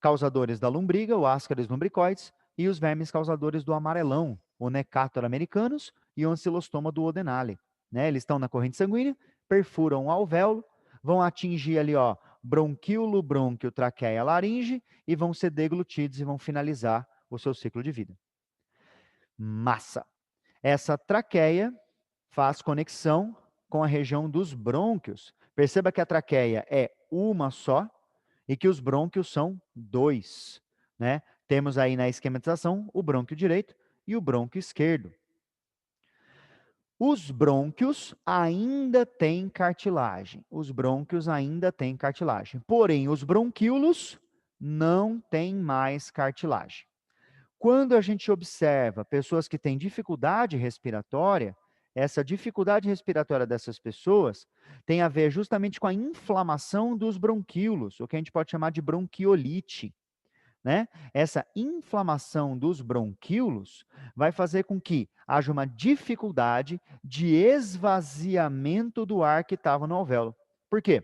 causadores da lombriga, o Ascaris lumbricoides, e os vermes causadores do amarelão, o Necator americanus e o Ancylostoma duodenale. Né? Eles estão na corrente sanguínea, perfuram o alvéolo, vão atingir ali, ó, bronquíolo, brônquio, traqueia, laringe, e vão ser deglutidos e vão finalizar o seu ciclo de vida. Massa. Essa traqueia faz conexão com a região dos brônquios. Perceba que a traqueia é uma só e que os brônquios são dois. Né? Temos aí na esquematização o brônquio direito e o brônquio esquerdo. Os brônquios ainda têm cartilagem. Os brônquios ainda têm cartilagem. Porém, os bronquíolos não têm mais cartilagem. Quando a gente observa pessoas que têm dificuldade respiratória, essa dificuldade respiratória dessas pessoas tem a ver justamente com a inflamação dos bronquíolos, o que a gente pode chamar de bronquiolite. Né? Essa inflamação dos bronquíolos vai fazer com que haja uma dificuldade de esvaziamento do ar que estava no alvéolo. Por quê?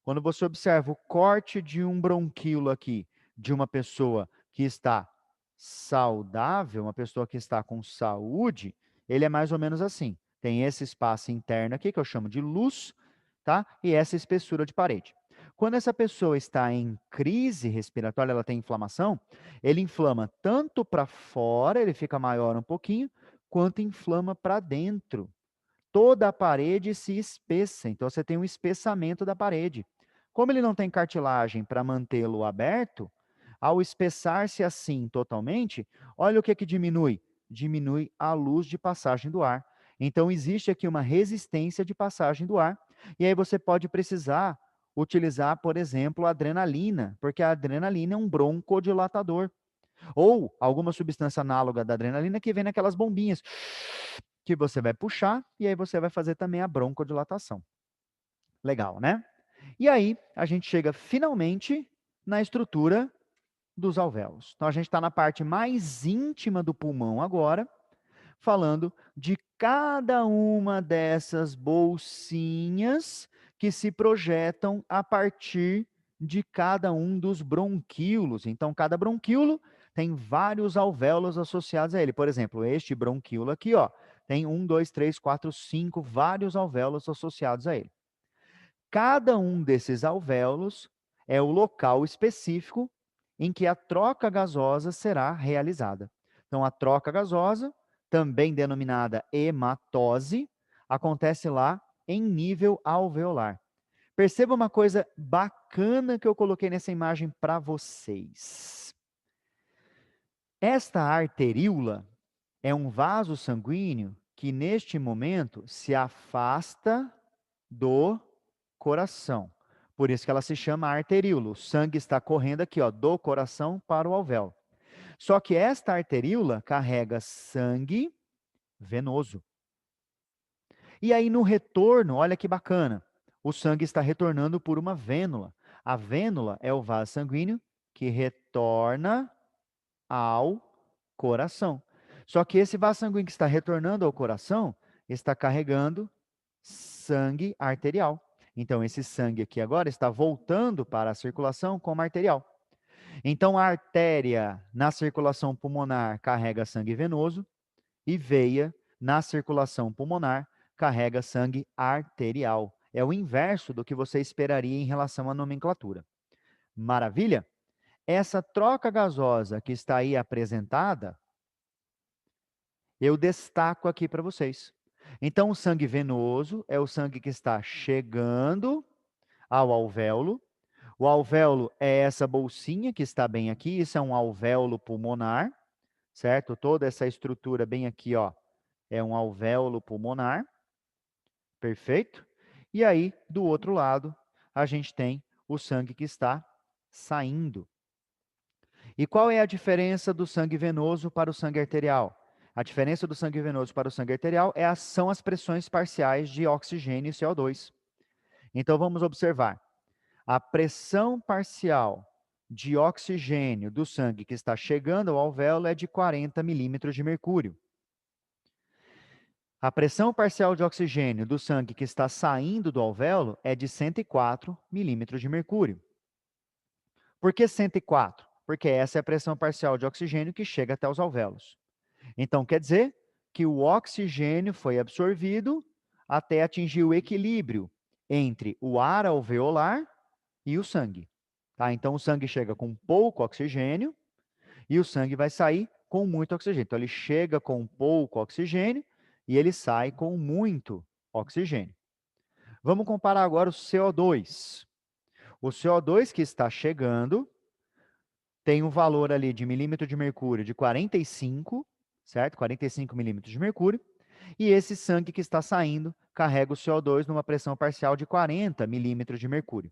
Quando você observa o corte de um bronquíolo aqui, de uma pessoa que está saudável, uma pessoa que está com saúde, ele é mais ou menos assim. Tem esse espaço interno aqui, que eu chamo de luz, tá? E essa espessura de parede. Quando essa pessoa está em crise respiratória, ela tem inflamação, ele inflama tanto para fora, ele fica maior um pouquinho, quanto inflama para dentro. Toda a parede se espessa, então você tem um espessamento da parede. Como ele não tem cartilagem para mantê-lo aberto, ao espessar-se assim totalmente, olha o que que diminui? Diminui a luz de passagem do ar. Então existe aqui uma resistência de passagem do ar, e aí você pode precisar utilizar, por exemplo, a adrenalina, porque a adrenalina é um broncodilatador. Ou alguma substância análoga da adrenalina que vem naquelas bombinhas que você vai puxar e aí você vai fazer também a broncodilatação. Legal, né? E aí a gente chega finalmente na estrutura dos alvéolos. Então a gente está na parte mais íntima do pulmão agora, falando de cada uma dessas bolsinhas que se projetam a partir de cada um dos bronquíolos. Então, cada bronquíolo tem vários alvéolos associados a ele. Por exemplo, este bronquíolo aqui, ó, tem 1, 2, 3, 4, 5, vários alvéolos associados a ele. Cada um desses alvéolos é o local específico em que a troca gasosa será realizada. Então, a troca gasosa, também denominada hematose, acontece lá em nível alveolar. Perceba uma coisa bacana que eu coloquei nessa imagem para vocês. Esta arteríola é um vaso sanguíneo que, neste momento, se afasta do coração. Por isso que ela se chama arteríola. O sangue está correndo aqui, ó, do coração para o alvéolo. Só que esta arteríola carrega sangue venoso. E aí no retorno, olha que bacana, o sangue está retornando por uma vênula. A vênula é o vaso sanguíneo que retorna ao coração. Só que esse vaso sanguíneo que está retornando ao coração está carregando sangue arterial. Então, esse sangue aqui agora está voltando para a circulação como arterial. Então, a artéria na circulação pulmonar carrega sangue venoso e veia na circulação pulmonar carrega sangue arterial. É o inverso do que você esperaria em relação à nomenclatura. Maravilha? Essa troca gasosa que está aí apresentada, eu destaco aqui para vocês. Então, o sangue venoso é o sangue que está chegando ao alvéolo. O alvéolo é essa bolsinha que está bem aqui, isso é um alvéolo pulmonar, certo? Toda essa estrutura bem aqui, ó, é um alvéolo pulmonar, perfeito? E aí, do outro lado, a gente tem o sangue que está saindo. E qual é a diferença do sangue venoso para o sangue arterial? A diferença do sangue venoso para o sangue arterial são as pressões parciais de oxigênio e CO2. Então, vamos observar. A pressão parcial de oxigênio do sangue que está chegando ao alvéolo é de 40 milímetros de mercúrio. A pressão parcial de oxigênio do sangue que está saindo do alvéolo é de 104 milímetros de mercúrio. Por que 104? Porque essa é a pressão parcial de oxigênio que chega até os alvéolos. Então, quer dizer que o oxigênio foi absorvido até atingir o equilíbrio entre o ar alveolar e o sangue. Tá? Então, o sangue chega com pouco oxigênio e o sangue vai sair com muito oxigênio. Então, ele chega com pouco oxigênio e ele sai com muito oxigênio. Vamos comparar agora o CO2. O CO2 que está chegando tem um valor ali de milímetro de mercúrio de 45, certo? 45 milímetros de mercúrio. E esse sangue que está saindo carrega o CO2 numa pressão parcial de 40 milímetros de mercúrio.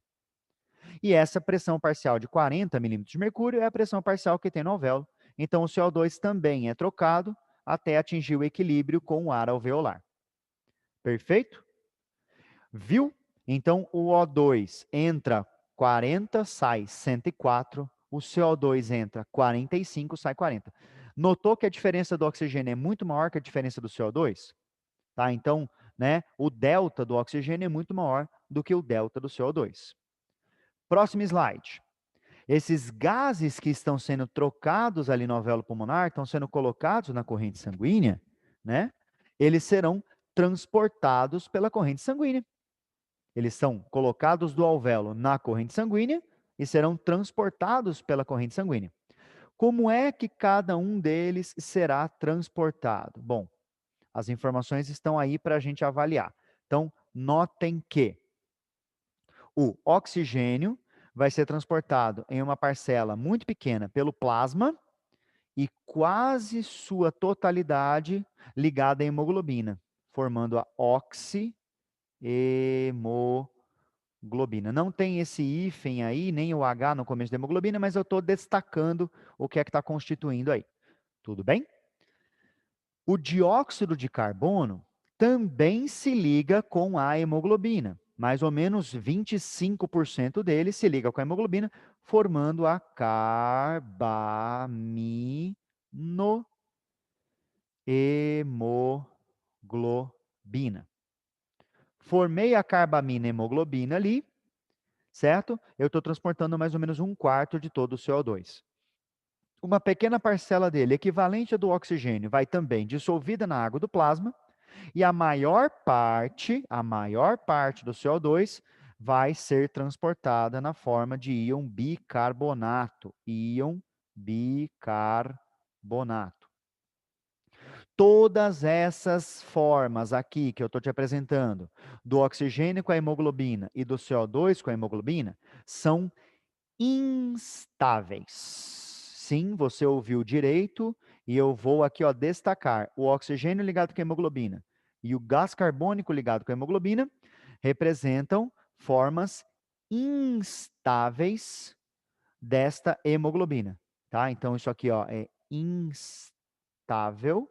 E essa pressão parcial de 40 milímetros de mercúrio é a pressão parcial que tem no alvéolo. Então, o CO2 também é trocado até atingir o equilíbrio com o ar alveolar. Perfeito? Viu? Então, o O2 entra 40, sai 104. O CO2 entra 45, sai 40. Notou que a diferença do oxigênio é muito maior que a diferença do CO2? Tá? Então, né, o delta do oxigênio é muito maior do que o delta do CO2. Próximo slide. Esses gases que estão sendo trocados ali no alvéolo pulmonar, estão sendo colocados na corrente sanguínea, né? Eles serão transportados pela corrente sanguínea. Eles são colocados do alvéolo na corrente sanguínea e serão transportados pela corrente sanguínea. Como é que cada um deles será transportado? Bom, as informações estão aí para a gente avaliar. Então, notem que o oxigênio vai ser transportado em uma parcela muito pequena pelo plasma e quase sua totalidade ligada à hemoglobina, formando a oxihemoglobina. Não tem esse hífen aí, nem o H no começo da hemoglobina, mas eu estou destacando o que é que está constituindo aí. Tudo bem? O dióxido de carbono também se liga com a hemoglobina. Mais ou menos 25% dele se liga com a hemoglobina, formando a carbaminohemoglobina. Formei a carbaminohemoglobina ali, certo? Eu estou transportando mais ou menos 1/4 de todo o CO2. Uma pequena parcela dele, equivalente à do oxigênio, vai também dissolvida na água do plasma, e a maior parte do CO2 vai ser transportada na forma de íon bicarbonato. Íon bicarbonato. Todas essas formas aqui que eu estou te apresentando, do oxigênio com a hemoglobina e do CO2 com a hemoglobina, são instáveis. Sim, você ouviu direito, e eu vou aqui, ó, destacar o oxigênio ligado com a hemoglobina e o gás carbônico ligado com a hemoglobina representam formas instáveis desta hemoglobina, tá? Então isso aqui, ó, é instável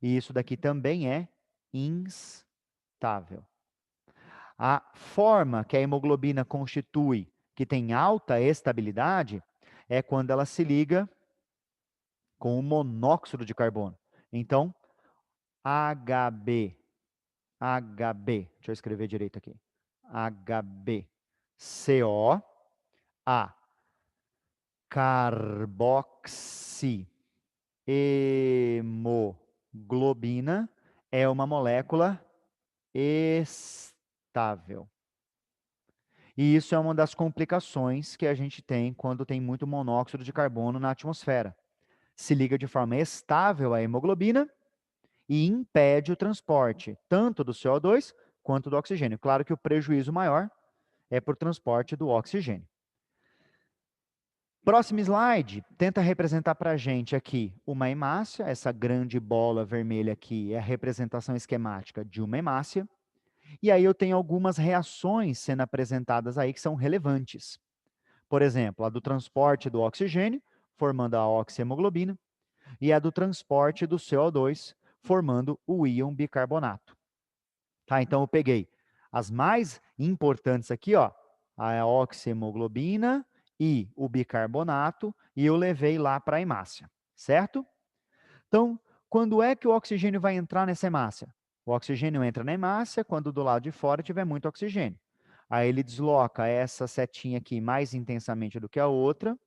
e isso daqui também é instável. A forma que a hemoglobina constitui, que tem alta estabilidade, é quando ela se liga com o monóxido de carbono. Então, HB, deixa eu escrever direito aqui. HbCO, a carboxihemoglobina é uma molécula estável. E isso é uma das complicações que a gente tem quando tem muito monóxido de carbono na atmosfera. Se liga de forma estável à hemoglobina e impede o transporte tanto do CO2 quanto do oxigênio. Claro que o prejuízo maior é por transporte do oxigênio. Próximo slide, tenta representar para a gente aqui uma hemácia. Essa grande bola vermelha aqui é a representação esquemática de uma hemácia. E aí eu tenho algumas reações sendo apresentadas aí que são relevantes. Por exemplo, a do transporte do oxigênio, formando a oxihemoglobina, e a do transporte do CO2, formando o íon bicarbonato. Tá, então eu peguei as mais importantes aqui, ó, a oxihemoglobina e o bicarbonato, e eu levei lá para a hemácia, certo? Então, quando é que o oxigênio vai entrar nessa hemácia? O oxigênio entra na hemácia quando do lado de fora tiver muito oxigênio. Aí ele desloca essa setinha aqui mais intensamente do que a outra.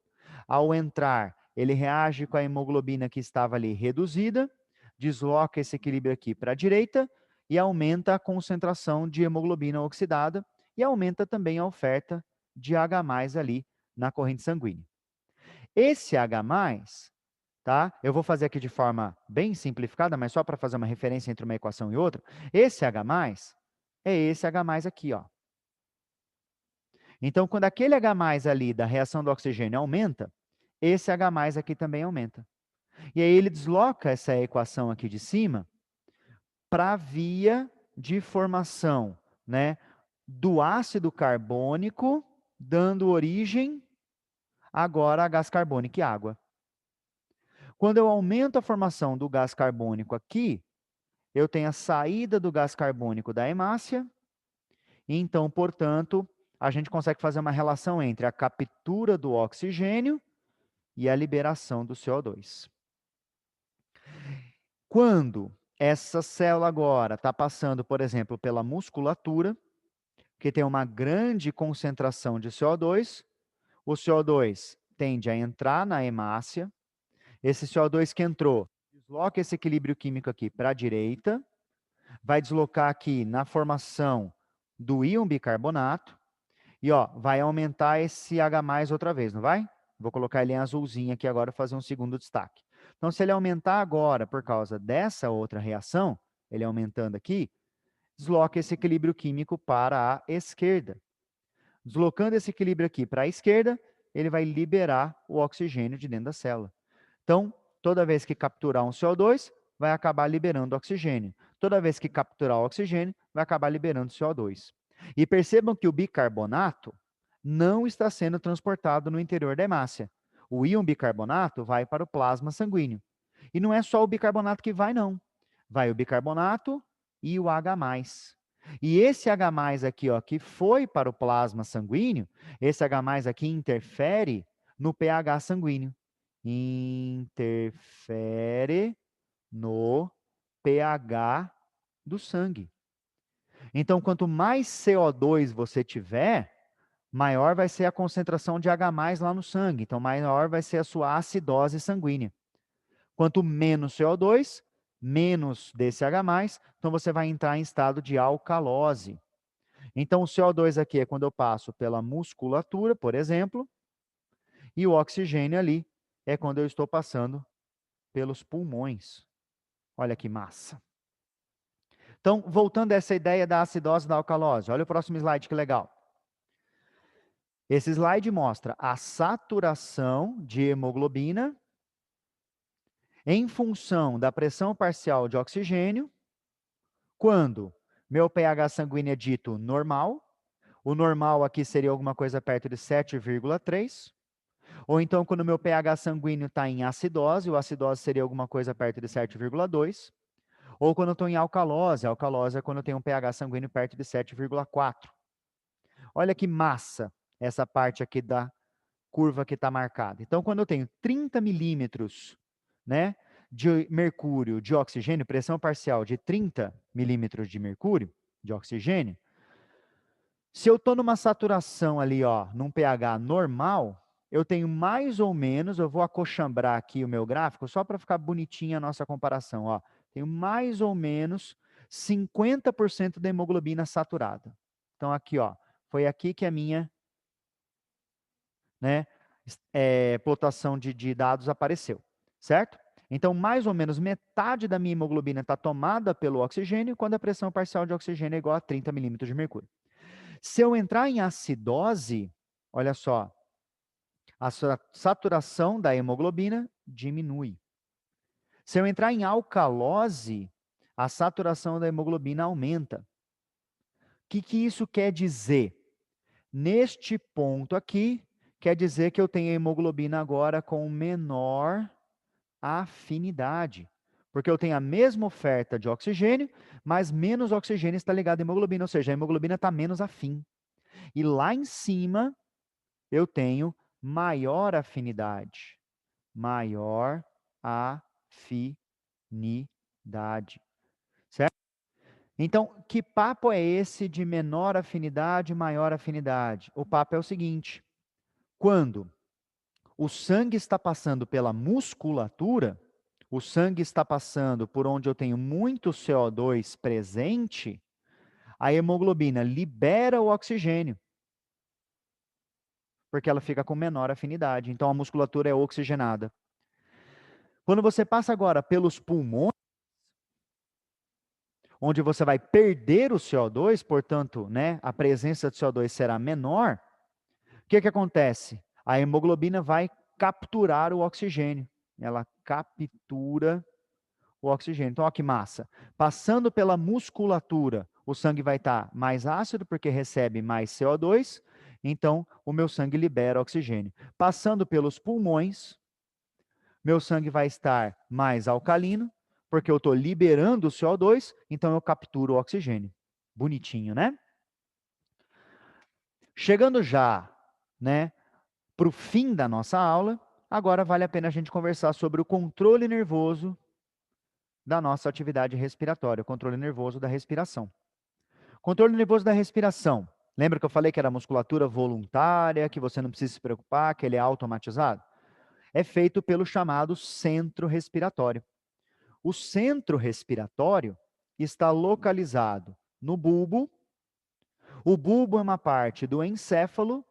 Ao entrar, ele reage com a hemoglobina que estava ali reduzida, desloca esse equilíbrio aqui para a direita e aumenta a concentração de hemoglobina oxidada e aumenta também a oferta de H+ ali na corrente sanguínea. Esse H+, tá? Eu vou fazer aqui de forma bem simplificada, mas só para fazer uma referência entre uma equação e outra. Esse H+ é esse H+ aqui, ó. Então, quando aquele H+ ali da reação do oxigênio aumenta, esse H+ aqui também aumenta. E aí ele desloca essa equação aqui de cima para a via de formação, né, do ácido carbônico, dando origem agora a gás carbônico e água. Quando eu aumento a formação do gás carbônico aqui, eu tenho a saída do gás carbônico da hemácia, e então, portanto, a gente consegue fazer uma relação entre a captura do oxigênio e a liberação do CO2. Quando essa célula agora está passando, por exemplo, pela musculatura, que tem uma grande concentração de CO2, o CO2 tende a entrar na hemácia, esse CO2 que entrou, desloca esse equilíbrio químico aqui para a direita, vai deslocar aqui na formação do íon bicarbonato. E ó, vai aumentar esse H+ outra vez, não vai? Vou colocar ele em azulzinho aqui agora e fazer um segundo destaque. Então, se ele aumentar agora por causa dessa outra reação, ele aumentando aqui, desloca esse equilíbrio químico para a esquerda. Deslocando esse equilíbrio aqui para a esquerda, ele vai liberar o oxigênio de dentro da célula. Então, toda vez que capturar um CO2, vai acabar liberando oxigênio. Toda vez que capturar o oxigênio, vai acabar liberando CO2. E percebam que o bicarbonato não está sendo transportado no interior da hemácia. O íon bicarbonato vai para o plasma sanguíneo. E não é só o bicarbonato que vai, não. Vai o bicarbonato e o H+. E esse H+ aqui, ó, que foi para o plasma sanguíneo, esse H+ aqui interfere no pH sanguíneo. Interfere no pH do sangue. Então, quanto mais CO2 você tiver, maior vai ser a concentração de H+ lá no sangue. Então, maior vai ser a sua acidose sanguínea. Quanto menos CO2, menos desse H+, então você vai entrar em estado de alcalose. Então, o CO2 aqui é quando eu passo pela musculatura, por exemplo, e o oxigênio ali é quando eu estou passando pelos pulmões. Olha que massa. Então, voltando a essa ideia da acidose e da alcalose, olha o próximo slide, que legal. Esse slide mostra a saturação de hemoglobina em função da pressão parcial de oxigênio, quando meu pH sanguíneo é dito normal, o normal aqui seria alguma coisa perto de 7,3, ou então quando meu pH sanguíneo está em acidose, o acidose seria alguma coisa perto de 7,2, ou quando eu estou em alcalose, a alcalose é quando eu tenho um pH sanguíneo perto de 7,4. Olha que massa essa parte aqui da curva que está marcada. Então, quando eu tenho 30 milímetros, né, de mercúrio de oxigênio, pressão parcial de 30 milímetros de mercúrio de oxigênio, se eu estou numa saturação ali, ó, num pH normal, eu tenho mais ou menos, eu vou acolchambrar aqui o meu gráfico, só para ficar bonitinha a nossa comparação, ó. Tenho mais ou menos 50% da hemoglobina saturada. Então, aqui, ó, foi aqui que a minha, né, plotação de dados apareceu, certo? Então, mais ou menos metade da minha hemoglobina está tomada pelo oxigênio, quando a pressão parcial de oxigênio é igual a 30 milímetros de mercúrio. Se eu entrar em acidose, olha só, a saturação da hemoglobina diminui. Se eu entrar em alcalose, a saturação da hemoglobina aumenta. O que isso quer dizer? Neste ponto aqui, quer dizer que eu tenho a hemoglobina agora com menor afinidade. Porque eu tenho a mesma oferta de oxigênio, mas menos oxigênio está ligado à hemoglobina, ou seja, a hemoglobina está menos afim. E lá em cima, eu tenho maior afinidade. Maior afinidade. Certo? Então, que papo é esse de menor afinidade, maior afinidade? O papo é o seguinte: quando o sangue está passando pela musculatura, o sangue está passando por onde eu tenho muito CO2 presente, a hemoglobina libera o oxigênio, porque ela fica com menor afinidade. Então, a musculatura é oxigenada. Quando você passa agora pelos pulmões, onde você vai perder o CO2, portanto, né, a presença de CO2 será menor, o que acontece? A hemoglobina vai capturar o oxigênio. Ela captura o oxigênio. Então, olha que massa. Passando pela musculatura, o sangue vai estar mais ácido, porque recebe mais CO2, então o meu sangue libera oxigênio. Passando pelos pulmões, meu sangue vai estar mais alcalino, porque eu estou liberando o CO2, então eu capturo o oxigênio. Bonitinho, né? Chegando já, né, para o fim da nossa aula, agora vale a pena a gente conversar sobre o controle nervoso da nossa atividade respiratória, o controle nervoso da respiração. Controle nervoso da respiração. Lembra que eu falei que era musculatura voluntária, que você não precisa se preocupar, que ele é automatizado? É feito pelo chamado centro respiratório. O centro respiratório está localizado no bulbo, O bulbo é uma parte do encéfalo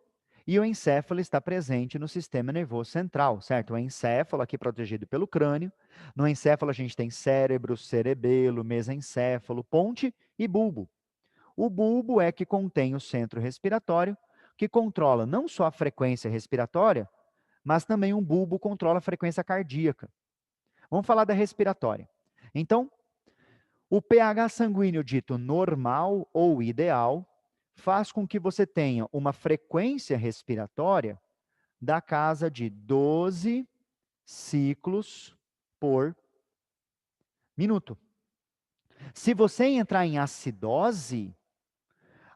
e o encéfalo está presente no sistema nervoso central, certo? O encéfalo aqui protegido pelo crânio. No encéfalo a gente tem cérebro, cerebelo, mesencéfalo, ponte e bulbo. O bulbo é que contém o centro respiratório, que controla não só a frequência respiratória, mas também um bulbo controla a frequência cardíaca. Vamos falar da respiratória. Então, o pH sanguíneo dito normal ou ideal faz com que você tenha uma frequência respiratória da casa de 12 ciclos por minuto. Se você entrar em acidose,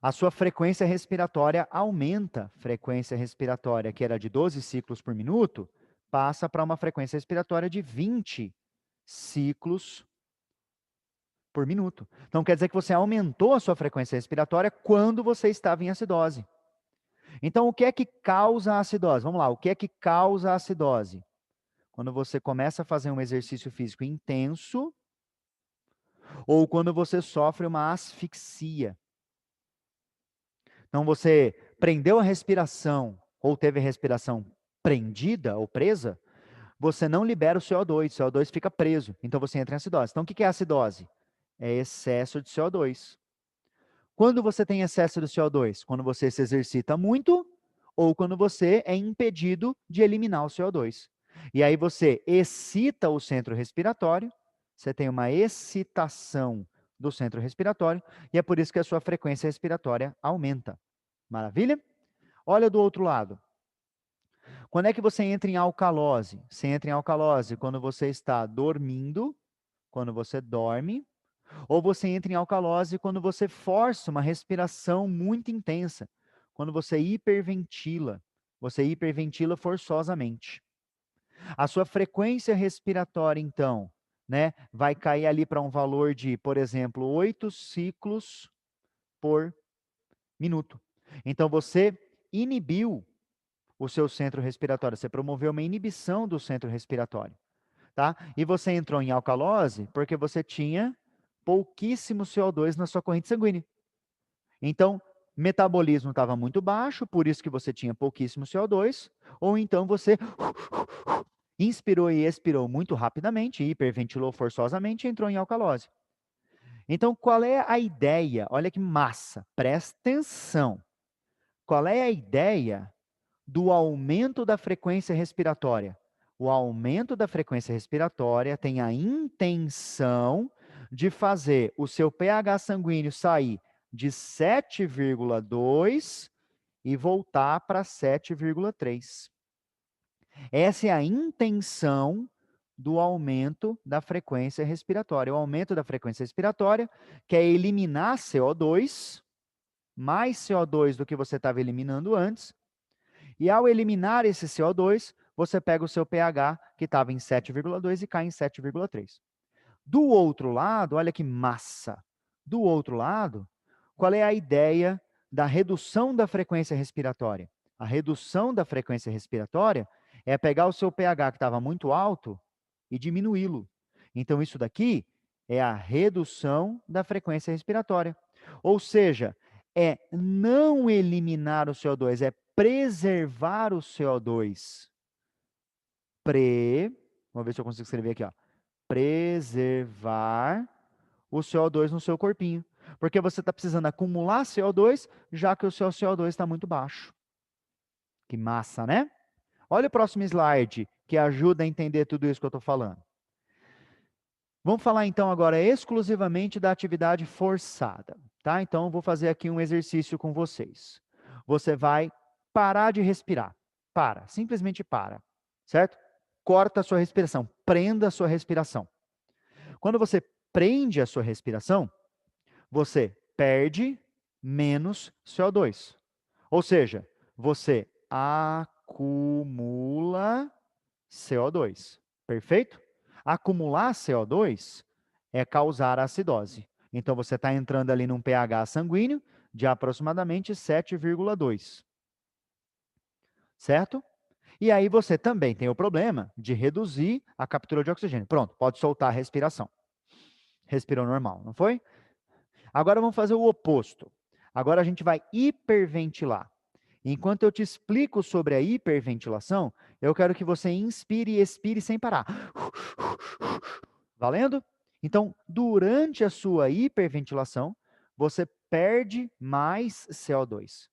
a sua frequência respiratória aumenta. Frequência respiratória que era de 12 ciclos por minuto, passa para uma frequência respiratória de 20 ciclos por minuto. Então quer dizer que você aumentou a sua frequência respiratória quando você estava em acidose. Então o que é que causa a acidose? Vamos lá, o que é que causa a acidose? Quando você começa a fazer um exercício físico intenso ou quando você sofre uma asfixia. Então você prendeu a respiração ou teve a respiração prendida ou presa, você não libera o CO2 fica preso, então você entra em acidose. Então o que é acidose? É excesso de CO2. Quando você tem excesso de CO2? Quando você se exercita muito ou quando você é impedido de eliminar o CO2. E aí você excita o centro respiratório, você tem uma excitação do centro respiratório, e é por isso que a sua frequência respiratória aumenta. Maravilha? Olha do outro lado. Quando é que você entra em alcalose? Você entra em alcalose quando você está dormindo, quando você dorme, ou você entra em alcalose quando você força uma respiração muito intensa, quando você hiperventila forçosamente. A sua frequência respiratória, então, né, vai cair ali para um valor de, por exemplo, 8 ciclos por minuto. Então, você inibiu o seu centro respiratório, você promoveu uma inibição do centro respiratório, tá? E você entrou em alcalose porque você tinha pouquíssimo CO2 na sua corrente sanguínea. Então, metabolismo estava muito baixo, por isso que você tinha pouquíssimo CO2, ou então você inspirou e expirou muito rapidamente, hiperventilou forçosamente e entrou em alcalose. Então, qual é a ideia? Olha que massa, presta atenção. Qual é a ideia do aumento da frequência respiratória? O aumento da frequência respiratória tem a intenção de fazer o seu pH sanguíneo sair de 7,2 e voltar para 7,3. Essa é a intenção do aumento da frequência respiratória. O aumento da frequência respiratória quer eliminar CO2, mais CO2 do que você estava eliminando antes, e ao eliminar esse CO2, você pega o seu pH, que estava em 7,2 e cai em 7,3. Do outro lado, olha que massa. Do outro lado, qual é a ideia da redução da frequência respiratória? A redução da frequência respiratória é pegar o seu pH que estava muito alto e diminuí-lo. Então, isso daqui é a redução da frequência respiratória. Ou seja, é não eliminar o CO2, é preservar o CO2. Vamos ver se eu consigo escrever aqui, ó. Preservar o CO2 no seu corpinho. Porque você está precisando acumular CO2, já que o seu CO2 está muito baixo. Que massa, né? Olha o próximo slide, que ajuda a entender tudo isso que eu estou falando. Vamos falar então agora exclusivamente da atividade forçada, tá? Então, eu vou fazer aqui um exercício com vocês. Você vai parar de respirar. Para, simplesmente para, certo? Corta a sua respiração, prenda a sua respiração. Quando você prende a sua respiração, você perde menos CO2. Ou seja, você acumula CO2. Perfeito? Acumular CO2 é causar acidose. Então, você está entrando ali num pH sanguíneo de aproximadamente 7,2. Certo? E aí você também tem o problema de reduzir a captura de oxigênio. Pronto, pode soltar a respiração. Respirou normal, não foi? Agora vamos fazer o oposto. Agora a gente vai hiperventilar. Enquanto eu te explico sobre a hiperventilação, eu quero que você inspire e expire sem parar. Valendo? Então, durante a sua hiperventilação, você perde mais CO2,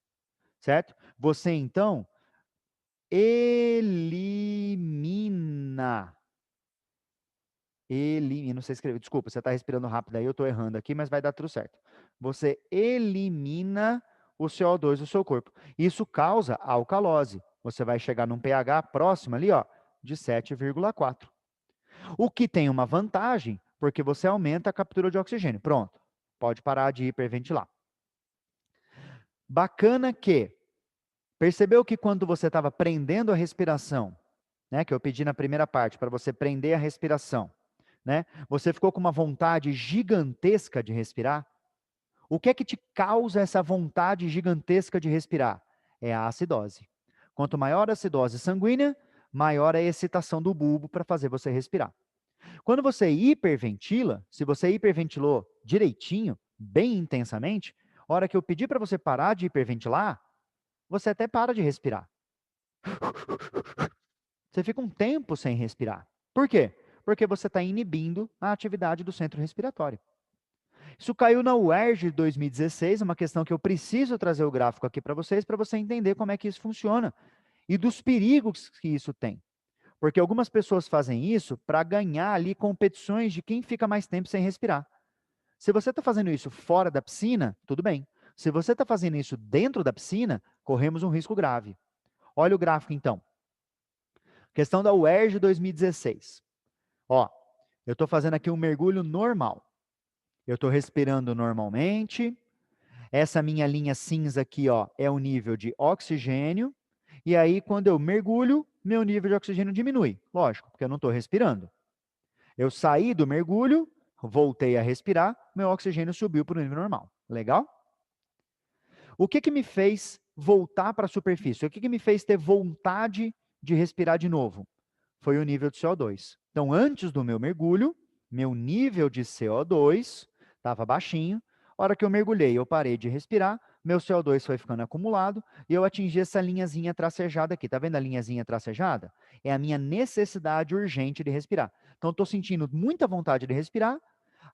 certo? Você, então, elimina. Não sei escrever, desculpa, você está respirando rápido aí, eu estou errando aqui, mas vai dar tudo certo. Você elimina o CO2 do seu corpo. Isso causa alcalose. Você vai chegar num pH próximo ali, ó, de 7,4. O que tem uma vantagem, porque você aumenta a captura de oxigênio. Pronto, pode parar de hiperventilar. Bacana que, percebeu que quando você estava prendendo a respiração, né, que eu pedi na primeira parte, para você prender a respiração, né, você ficou com uma vontade gigantesca de respirar? O que é que te causa essa vontade gigantesca de respirar? É a acidose. Quanto maior a acidose sanguínea, maior a excitação do bulbo para fazer você respirar. Quando você hiperventila, se você hiperventilou direitinho, bem intensamente, a hora que eu pedir para você parar de hiperventilar, você até para de respirar. Você fica um tempo sem respirar. Por quê? Porque você está inibindo a atividade do centro respiratório. Isso caiu na UERJ de 2016, uma questão que eu preciso trazer o gráfico aqui para você entender como é que isso funciona e dos perigos que isso tem. Porque algumas pessoas fazem isso para ganhar ali competições de quem fica mais tempo sem respirar. Se você está fazendo isso fora da piscina, tudo bem. Se você está fazendo isso dentro da piscina, corremos um risco grave. Olha o gráfico então. Questão da UERJ 2016. Ó, eu estou fazendo aqui um mergulho normal. Eu estou respirando normalmente. Essa minha linha cinza aqui, ó, é o nível de oxigênio. E aí, quando eu mergulho, meu nível de oxigênio diminui. Lógico, porque eu não estou respirando. Eu saí do mergulho, voltei a respirar, meu oxigênio subiu para o nível normal. Legal? O que me fez voltar para a superfície? O que me fez ter vontade de respirar de novo? Foi o nível de CO2. Então, antes do meu mergulho, meu nível de CO2 estava baixinho. A hora que eu mergulhei, eu parei de respirar, meu CO2 foi ficando acumulado e eu atingi essa linhazinha tracejada aqui. Tá vendo a linhazinha tracejada? É a minha necessidade urgente de respirar. Então, estou sentindo muita vontade de respirar,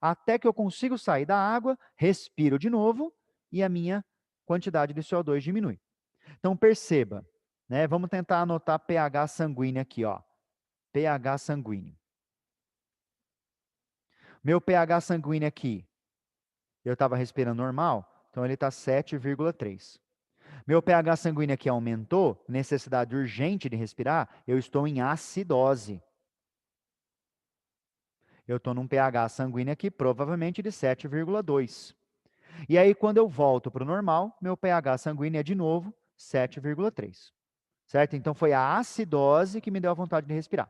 até que eu consigo sair da água, respiro de novo e a minha quantidade de CO2 diminui. Então, perceba, né? Vamos tentar anotar pH sanguíneo aqui, ó. pH sanguíneo. Meu pH sanguíneo aqui, eu estava respirando normal, então ele está 7,3. Meu pH sanguíneo aqui aumentou, necessidade urgente de respirar, eu estou em acidose. Eu estou num pH sanguíneo aqui, provavelmente de 7,2. E aí, quando eu volto para o normal, meu pH sanguíneo é de novo 7,3. Certo? Então, foi a acidose que me deu a vontade de respirar.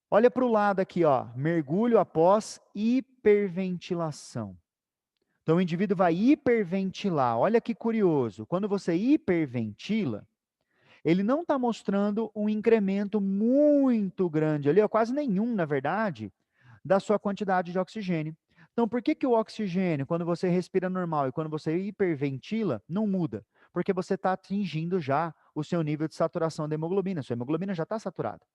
Olha para o lado aqui, ó, mergulho após hiperventilação. Então, o indivíduo vai hiperventilar. Olha que curioso. Quando você hiperventila, ele não está mostrando um incremento muito grande ali, ó, quase nenhum, na verdade, da sua quantidade de oxigênio. Então, por que o oxigênio, quando você respira normal e quando você hiperventila, não muda? Porque você está atingindo já o seu nível de saturação da hemoglobina. Sua hemoglobina já está saturada.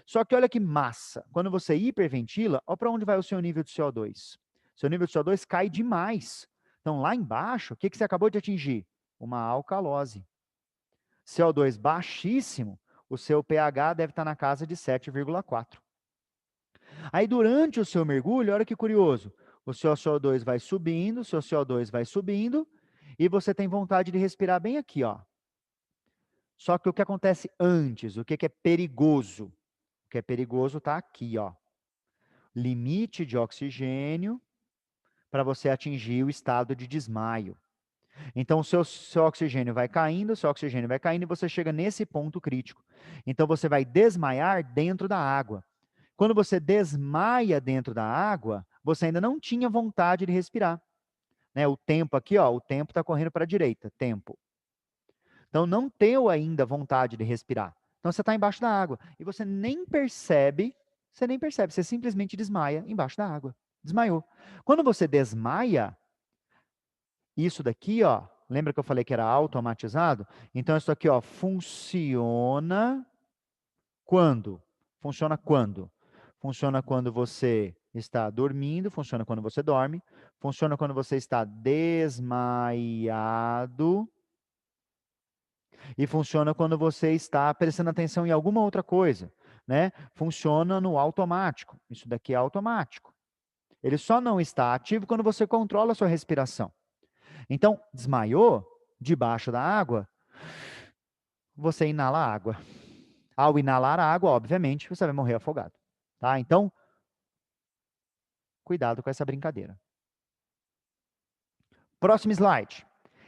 Só que olha que massa. Quando você hiperventila, olha para onde vai o seu nível de CO2. Seu nível de CO2 cai demais. Então, lá embaixo, o que você acabou de atingir? Uma alcalose. CO2 baixíssimo, o seu pH deve estar na casa de 7,4. Aí, durante o seu mergulho, olha que curioso, o seu CO2 vai subindo, o seu CO2 vai subindo, e você tem vontade de respirar bem aqui, ó. Só que o que acontece antes, o que é perigoso? O que é perigoso está aqui, ó. Limite de oxigênio para você atingir o estado de desmaio. Então, o seu oxigênio vai caindo, seu oxigênio vai caindo e você chega nesse ponto crítico. Então, você vai desmaiar dentro da água. Quando você desmaia dentro da água, você ainda não tinha vontade de respirar. Né? O tempo aqui, ó, o tempo está correndo para a direita, tempo. Então, não deu ainda vontade de respirar. Então, você está embaixo da água. E você nem percebe, você simplesmente desmaia embaixo da água. Desmaiou. Quando você desmaia, Isso daqui, ó, lembra que eu falei que era automatizado? Então, isso aqui, ó, funciona quando? Funciona quando? Funciona quando você está dormindo, funciona quando você dorme, funciona quando você está desmaiado e funciona quando você está prestando atenção em alguma outra coisa, né? Funciona no automático. Isso daqui é automático. Ele só não está ativo quando você controla a sua respiração. Então, desmaiou debaixo da água, você inala água. Ao inalar a água, obviamente, você vai morrer afogado, tá? Então, cuidado com essa brincadeira. Próximo slide.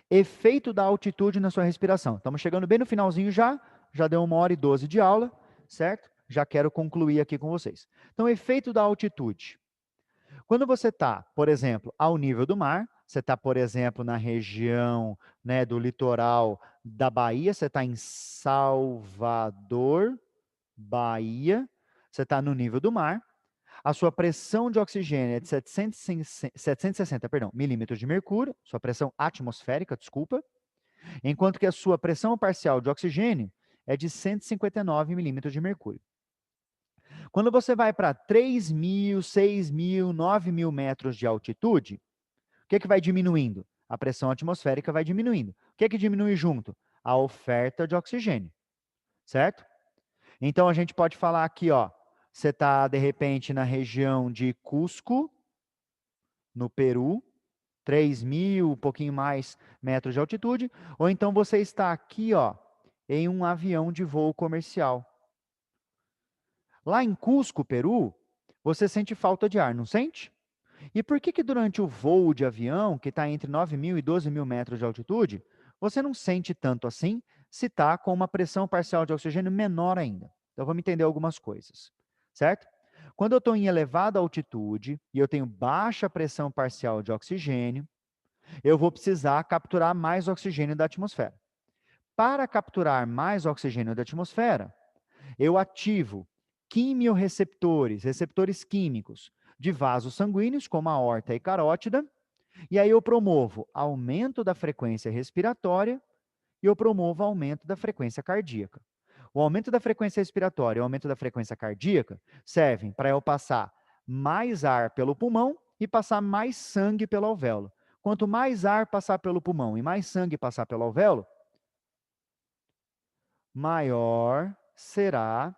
Efeito da altitude na sua respiração. Estamos chegando bem no finalzinho já. Já deu 1h12 de aula, certo? Já quero concluir aqui com vocês. Então, efeito da altitude. Quando você está, por exemplo, ao nível do mar, você está, por exemplo, na região, né, do litoral da Bahia, você está em Salvador, Bahia, você está no nível do mar, a sua pressão de oxigênio é de 760, perdão, milímetros de mercúrio, sua pressão atmosférica, desculpa, enquanto que a sua pressão parcial de oxigênio é de 159 milímetros de mercúrio. Quando você vai para 3.000, 6.000, 9.000 metros de altitude, o que vai diminuindo? A pressão atmosférica vai diminuindo. O que diminui junto? A oferta de oxigênio, certo? Então, a gente pode falar aqui, ó, você está, de repente, na região de Cusco, no Peru, 3.000, um pouquinho mais metros de altitude, ou então você está aqui, ó, em um avião de voo comercial. Lá em Cusco, Peru, você sente falta de ar, não sente? E por que durante o voo de avião, que está entre 9.000 e 12.000 metros de altitude, você não sente tanto assim se está com uma pressão parcial de oxigênio menor ainda? Então vamos entender algumas coisas, certo? Quando eu estou em elevada altitude e eu tenho baixa pressão parcial de oxigênio, eu vou precisar capturar mais oxigênio da atmosfera. Para capturar mais oxigênio da atmosfera, eu ativo quimiorreceptores, receptores químicos de vasos sanguíneos, como a aorta e carótida, e aí eu promovo aumento da frequência respiratória e eu promovo aumento da frequência cardíaca. O aumento da frequência respiratória e o aumento da frequência cardíaca servem para eu passar mais ar pelo pulmão e passar mais sangue pelo alvéolo. Quanto mais ar passar pelo pulmão e mais sangue passar pelo alvéolo, maior será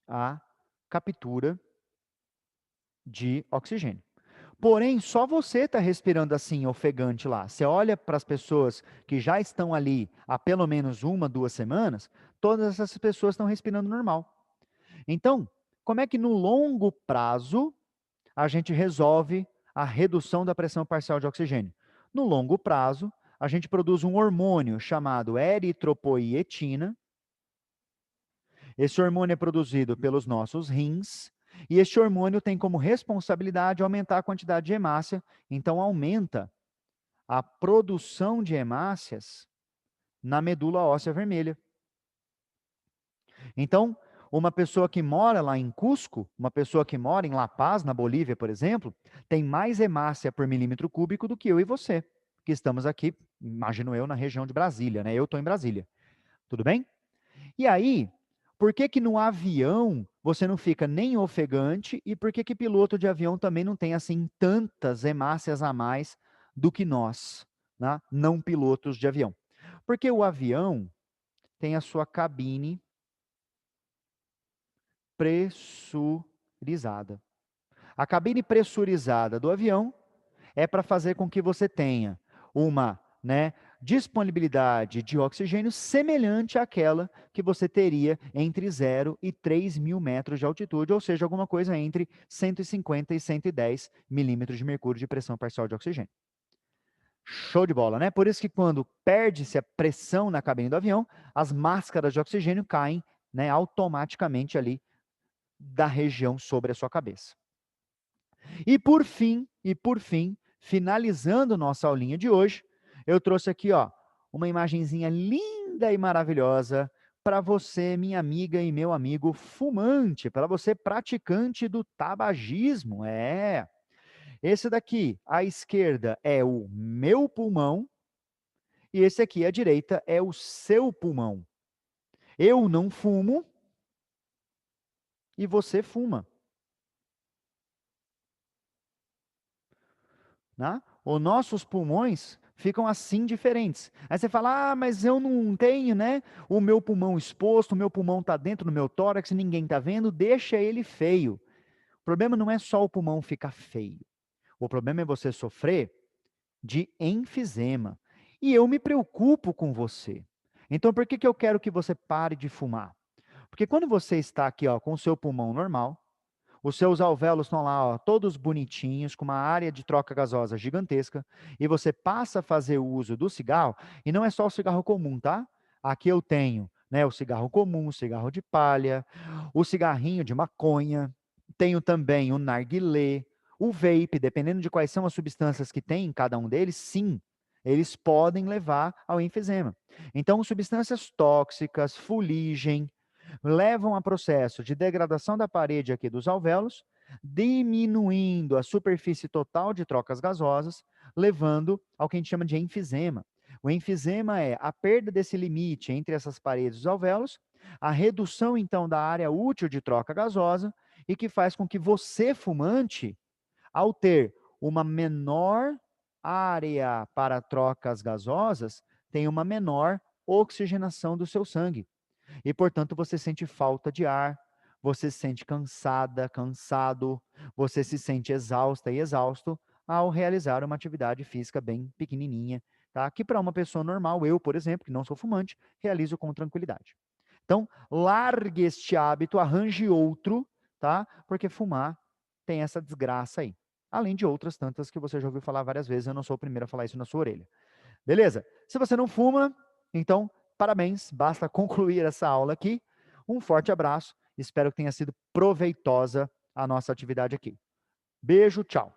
a captura de oxigênio. Porém, só você está respirando assim, ofegante lá. Você olha para as pessoas que já estão ali há pelo menos 1, 2 semanas, todas essas pessoas estão respirando normal. Então, como é que no longo prazo a gente resolve a redução da pressão parcial de oxigênio? No longo prazo, a gente produz um hormônio chamado eritropoietina. Esse hormônio é produzido pelos nossos rins, e este hormônio tem como responsabilidade aumentar a quantidade de hemácia, então aumenta a produção de hemácias na medula óssea vermelha. Então, uma pessoa que mora lá em Cusco, uma pessoa que mora em La Paz, na Bolívia, por exemplo, tem mais hemácia por milímetro cúbico do que eu e você, que estamos aqui, imagino eu, na região de Brasília, né? Eu estou em Brasília. Tudo bem? E aí, por que no avião você não fica nem ofegante e por que piloto de avião também não tem assim tantas hemácias a mais do que nós, né? Não pilotos de avião? Porque o avião tem a sua cabine pressurizada. A cabine pressurizada do avião é para fazer com que você tenha uma, né, disponibilidade de oxigênio semelhante àquela que você teria entre 0 e 3.000 metros de altitude, ou seja, alguma coisa entre 150 e 110 milímetros de mercúrio de pressão parcial de oxigênio. Show de bola, né? Por isso que quando perde-se a pressão na cabine do avião, as máscaras de oxigênio caem, né, automaticamente ali da região sobre a sua cabeça. E por fim, finalizando nossa aulinha de hoje, eu trouxe aqui, ó, uma imagenzinha linda e maravilhosa para você, minha amiga e meu amigo fumante, para você praticante do tabagismo. Esse daqui, à esquerda, é o meu pulmão, e esse aqui, à direita, é o seu pulmão. Eu não fumo e você fuma. Né? Os nossos pulmões ficam assim diferentes. Aí você fala, ah, mas eu não tenho, né? O meu pulmão exposto, o meu pulmão está dentro do meu tórax e ninguém está vendo, deixa ele feio. O problema não é só o pulmão ficar feio. O problema é você sofrer de enfisema. E eu me preocupo com você. Então, por que eu quero que você pare de fumar? Porque quando você está aqui, ó, com o seu pulmão normal, os seus alvéolos estão lá, ó, todos bonitinhos, com uma área de troca gasosa gigantesca, e você passa a fazer o uso do cigarro, e não é só o cigarro comum, tá? Aqui eu tenho, né, o cigarro comum, o cigarro de palha, o cigarrinho de maconha, tenho também o narguilé, o vape, dependendo de quais são as substâncias que tem em cada um deles, sim, eles podem levar ao enfisema. Então, substâncias tóxicas, fuligem, levam a processo de degradação da parede aqui dos alvéolos, diminuindo a superfície total de trocas gasosas, levando ao que a gente chama de enfisema. O enfisema é a perda desse limite entre essas paredes dos alvéolos, a redução, então, da área útil de troca gasosa, e que faz com que você, fumante, ao ter uma menor área para trocas gasosas, tenha uma menor oxigenação do seu sangue. E, portanto, você sente falta de ar, você se sente cansada, cansado, você se sente exausta e exausto ao realizar uma atividade física bem pequenininha, tá? Que para uma pessoa normal, eu, por exemplo, que não sou fumante, realizo com tranquilidade. Então, largue este hábito, arranje outro, tá? Porque fumar tem essa desgraça aí. Além de outras tantas que você já ouviu falar várias vezes, eu não sou o primeiro a falar isso na sua orelha. Beleza? Se você não fuma, então, parabéns, basta concluir essa aula aqui. Um forte abraço, espero que tenha sido proveitosa a nossa atividade aqui. Beijo, tchau.